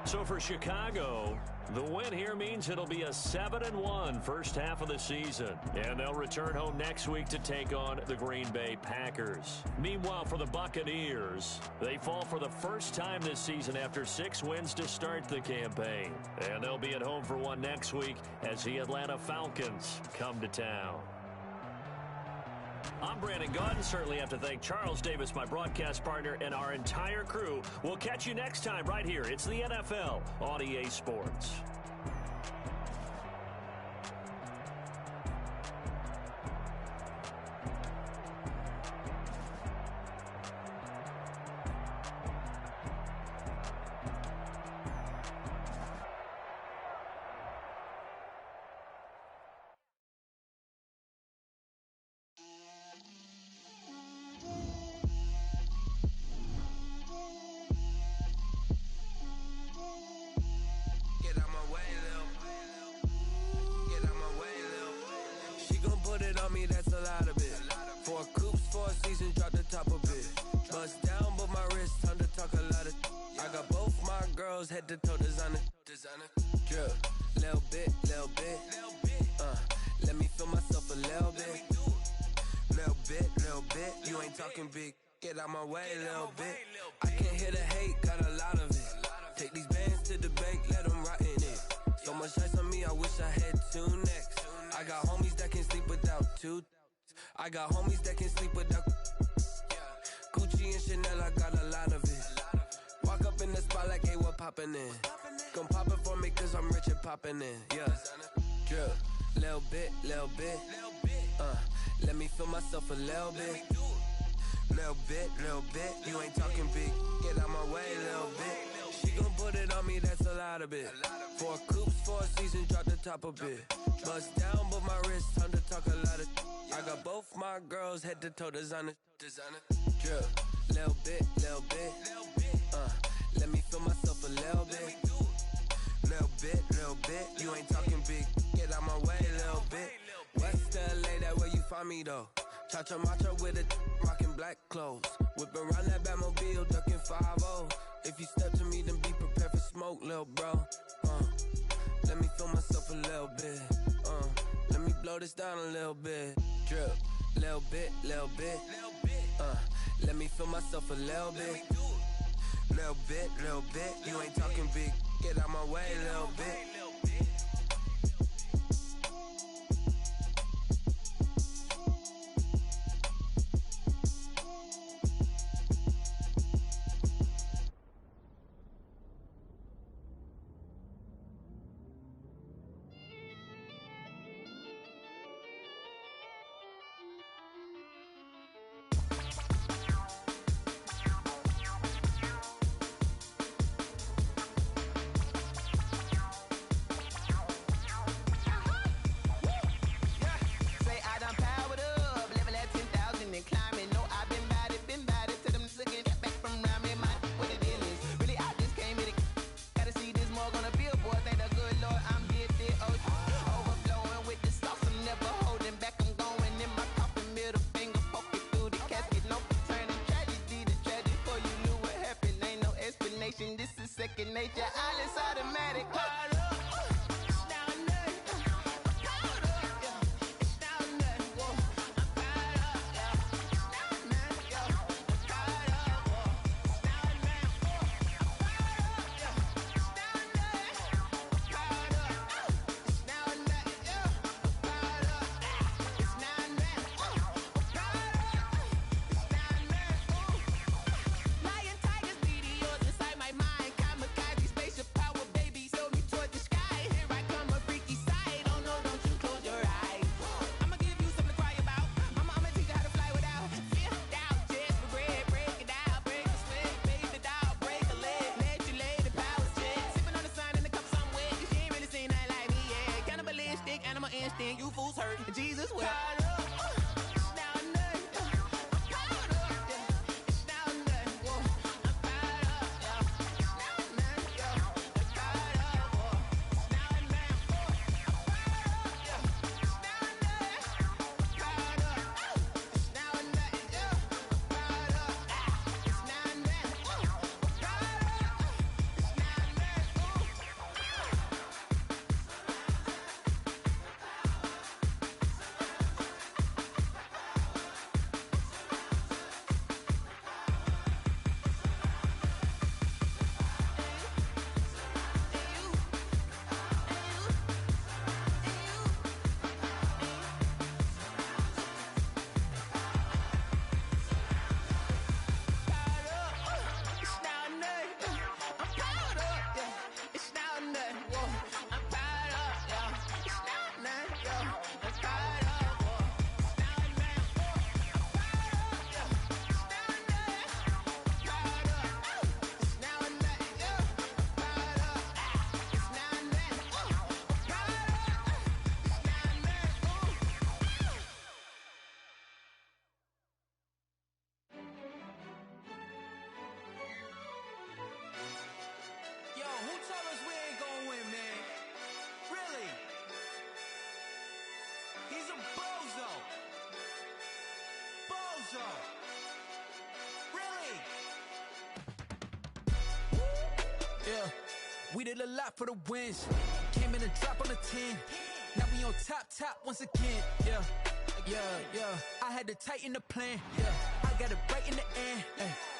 So for Chicago, the win here means it'll be a 7-1 first half of the season. And they'll return home next week to take on the Green Bay Packers. Meanwhile, for the Buccaneers, they fall for the first time this season after 6 wins to start the campaign. And they'll be at home for one next week as the Atlanta Falcons come to town. I'm Brandon Gaudin. Certainly have to thank Charles Davis, my broadcast partner, and our entire crew. We'll catch you next time right here. It's the NFL on EA Sports. Head to toe designer, drip, little bit, let me feel myself a little bit, you ain't talking big. get out my way a little bit. I can't hear the hate, got a lot of it. Take these bands to the bank, let them rot in it. So much ice on me, I wish I had two necks. I got homies that can sleep without two. I got homies that can sleep without Gucci and Chanel, I got a lot of it. Walk up in the spot like, hey, what poppin' in? Gon' pop it for me cause I'm rich and poppin' in, yeah. Drip, little bit, let me feel myself a little bit. Little bit, you ain't talking big, get out my way a little bit. She gon' put it on me, that's a lot of it. 4 coops, 4 seasons, drop the top a bit. Bust down, but my wrist, time to talk a lot of. I got both my girls head to toe designer. Drip, little bit, let me feel myself a little bit. Little bit, you ain't talking big, get out my way a little bit. West LA, that where you find me though. Cha-cha macha with a rockin' black clothes. Whip around that Batmobile, ducking 5-0. If you step to me, then be prepared for smoke, lil' bro. Let me feel myself a little bit. Let me blow this down a little bit. Drip, little bit. Let me feel myself a little bit. Little bit, you ain't talking big, get out my way a little bit. This is second nature, all is automatic. You fools hurt, Jesus will. We did a lot for the wins. Came in and drop on the 10. Now we on top once again. Yeah. I had to tighten the plan. Yeah. I got it right in the end.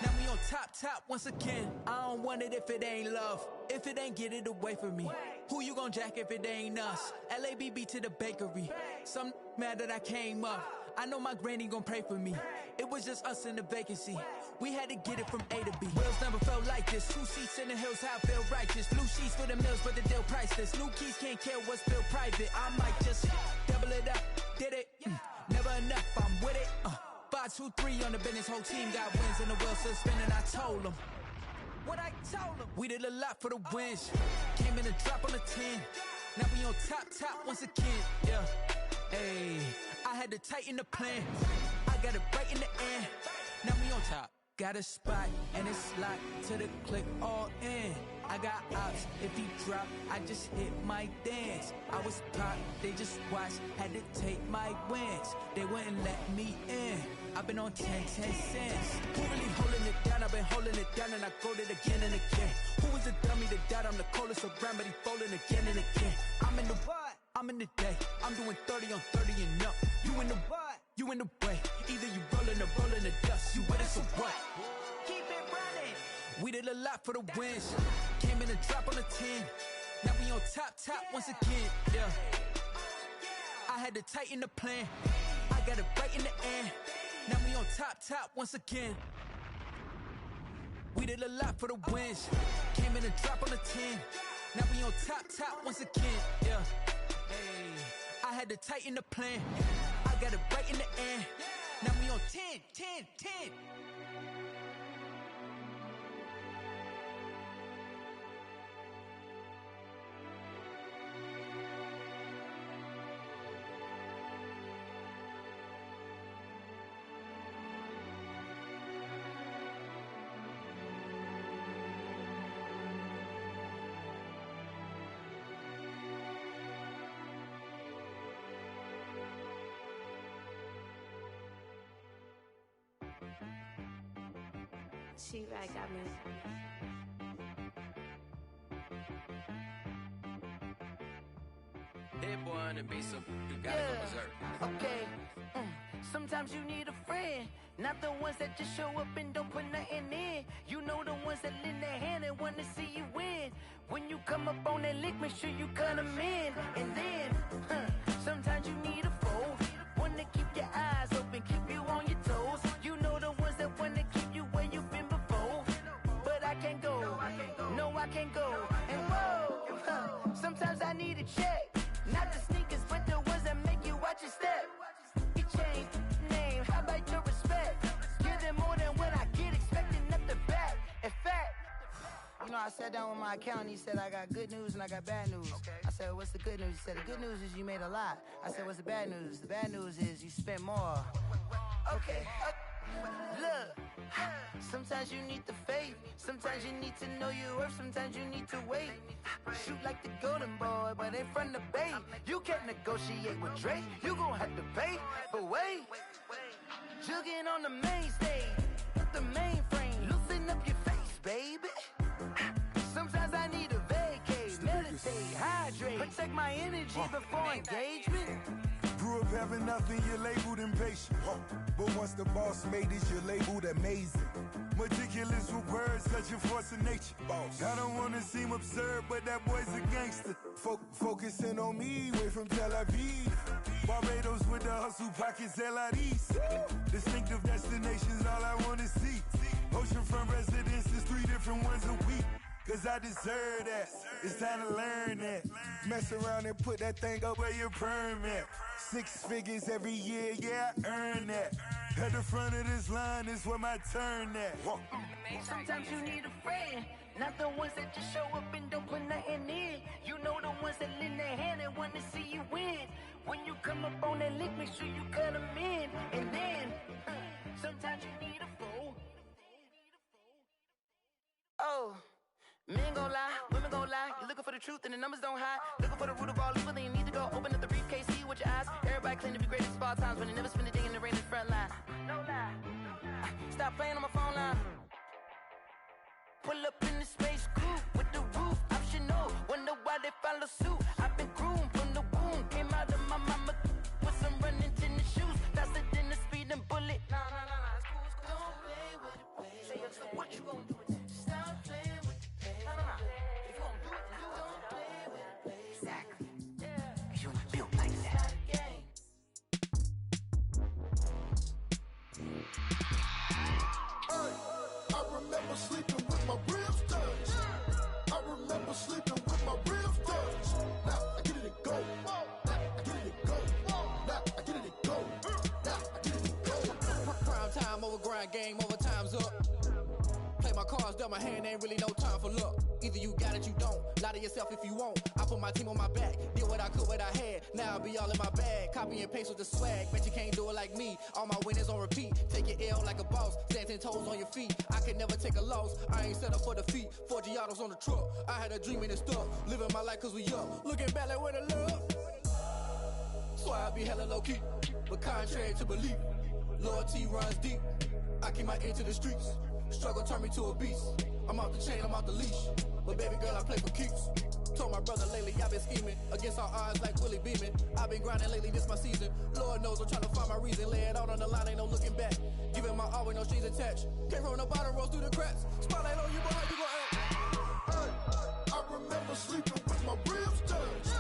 Now we on top once again. I don't want it if it ain't love. If it ain't, get it away from me. Who you gon' jack if it ain't us? LABB to the bakery. Some mad that I came up. I know my granny gon' pray for me. It was just us in the vacancy. We had to get it from A to B. Wheels never felt like this. 2 seats in the hills, how I feel righteous. Blue sheets for the mills, but the deal priceless. New keys can't care what's still private. I might just double it up. Did it? Never enough, I'm with it. 5, 2, 3 on the business. Whole team got wins and the wheels still spinning. I told them what I told them. We did a lot for the wins. Came in and drop on the 10. Now we on top once again. Yeah. Hey, I had to tighten the plan. I got it right in the end. Now we on top. Got a spot and it's locked to the click all in. I got ops, if he drop, I just hit my dance. I was pop, they just watched, had to take my wins. They wouldn't let me in. I've been on 10 cents. Who really holding it down? I've been holding it down and I go it again and again. Who was the dummy that died? I'm the coldest around, but he folding again and again. I'm in the what? I'm in the day. I'm doing 30 on 30 and up. You in the what? You in the way. Either you rolling or rolling the dust. You with us or what? Keep it running. We did a lot for the wins. Came in and drop on the 10. Now we on top once again. Yeah. I had to tighten the plan. I got it right in the end. Now we on top once again. We did a lot for the wins. Came in and drop on the 10. Now we on top once again. Yeah. Hey, I had to tighten the plan. I got it right in the end. Now we on 10. She right got me. Hit boy on the beat, so you gotta go berserk. Okay. Sometimes you need a friend, not the ones that just show up and don't put nothing in. You know the ones that lend their hand and wanna see you win. When you come up on that lick, make sure you cut them in. And then, sometimes you need a foe, one to keep your eyes open, keep you on your toes. You know the ones that wanna keep you where you've been before. But I can't go, no I can't go. And whoa, sometimes I need a check. Not the sneakers, but the ones that make you watch your step. You change name, how about your respect? Give them more than what I get, expecting nothing back. In fact, you know, I sat down with my accountant, he said, I got good news and I got bad news. I said, what's the good news? He said, the good news is you made a lot. I said, what's the bad news? The bad news is you spent more. Okay, look, sometimes you need the faith, sometimes you need to know your worth, sometimes you need to wait. Shoot like the golden boy, but ain't from the bay. You can't negotiate with Drake, you gon' have to pay. But wait, jugging on the main stage, the mainframe, loosen up your face, baby. Sometimes I need a vacate, meditate, hydrate, protect my energy before engagement. Grew up having nothing, you're labeled impatient. But once the boss made it, you're labeled amazing. Meticulous with words, such a force of nature. I don't wanna seem absurd, but that boy's a gangster. Focusing on me, way from Tel Aviv. Barbados with the hustle pockets, LIDs. Distinctive destinations, all I wanna see. Oceanfront residences, 3 different ones a week. Cause I deserve that, it's time to learn that. Mess around and put that thing up where your permit. 6 figures every year, yeah, I earn that. At the front of this line is where my turn at. Sometimes you need a friend, not the ones that just show up and don't put nothing in. You know the ones that lend their hand and want to see you win. When you come up on that lick, make sure you cut them in. And then, sometimes you need a foe. Oh. Men gon' lie, women gon' lie. You're looking for the truth and the numbers don't hide. Looking for the root of all evil, then you need to go open up the briefcase, see with your eyes. Everybody claim to be great at small times, when they never spend a day in the rain in the front line. No lie. Stop playing on my phone line. Pull up in the space coupe with the roof optional. Wonder why they follow suit. I've been groomed from the womb. Came out of my mama with some running tennis shoes. Faster than the speeding bullet. Nah, it's cool. remember sleeping with my ribs touched. I remember sleeping with my ribs touched. Now I get it and go. Now I get it and go. Now I get it and go. Now I get it and go. Prime time over grind game, overtime's up. Play my cards, dealt my hand, ain't really no time for luck. Either you got it, you don't. Lie to yourself if you won't. I put my team on my back, did what I could, what I had. Now I'll be all in my bag. Copy and paste with the swag. Bet you can't do it like me. All my winners on repeat. Take your L like a boss. Stand 10 toes on your feet. I can never take a loss. I ain't set up for defeat. 4 Giottos on the truck. I had a dream and it stuck. Living my life cause we up. Looking back like where the love. So I be hella low key. But contrary to belief, loyalty runs deep. I keep my ear to the streets. Struggle turned me to a beast. I'm off the chain, I'm off the leash. But baby girl, I play for keeps. Told my brother lately, I've been scheming. Against all odds like Willie Beeman. I've been grinding lately, this my season. Lord knows I'm trying to find my reason. Lay it out on the line, ain't no looking back. Giving my all with no strings attached. Came from the bottom, rose through the cracks. Spotlight on you, but how you gon' act? Hey, I remember sleeping with my ribs touched.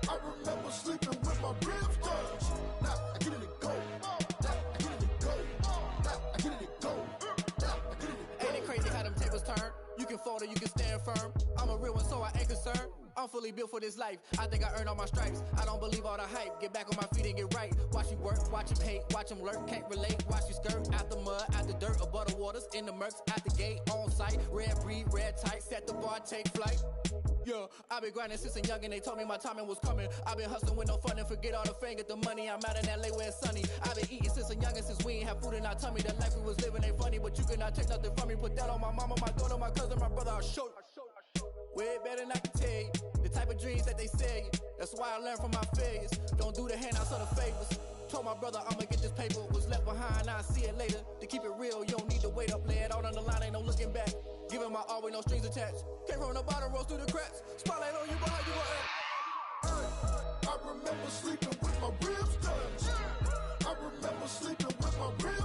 I remember sleeping with my ribs touched. Now I get it and go. Now I get it and go. Now I get it and go. Ain't it crazy how them tables turn? You can fold or you can stand firm. I'm a real one, so I ain't concerned. I'm fully built for this life. I think I earned all my stripes. I don't believe all the hype. Get back on my feet and get right. Watch you work, watch him hate, watch him lurk. Can't relate, watch you skirt. Out the mud, out the dirt, above the waters, in the murks, out the gate, on site. Red breed, red tight, set the bar, take flight. Yeah, I been grinding since a youngin', they told me my timing was coming. I been hustling with no fun and forget all the fame, get the money. I'm out in LA where it's sunny. I been eating since a youngin', since we ain't have food in our tummy. The life we was living ain't funny, but you cannot take nothing from me. Put that on my mama, my daughter, my cousin, my brother, I'll show you. Way better than I can tell you. The type of dreams that they sell you. That's why I learned from my failures. Don't do the handouts or the favors. Told my brother I'ma get this paper. Was left behind, I'll see it later. To keep it real, you don't need to wait up. Lay it out on the line, ain't no looking back. Giving my all with no strings attached. Came from the bottom, rose through the cracks. Spotlight on you, but how you gon' act? I remember sleeping with my ribs touched. I remember sleeping with my ribs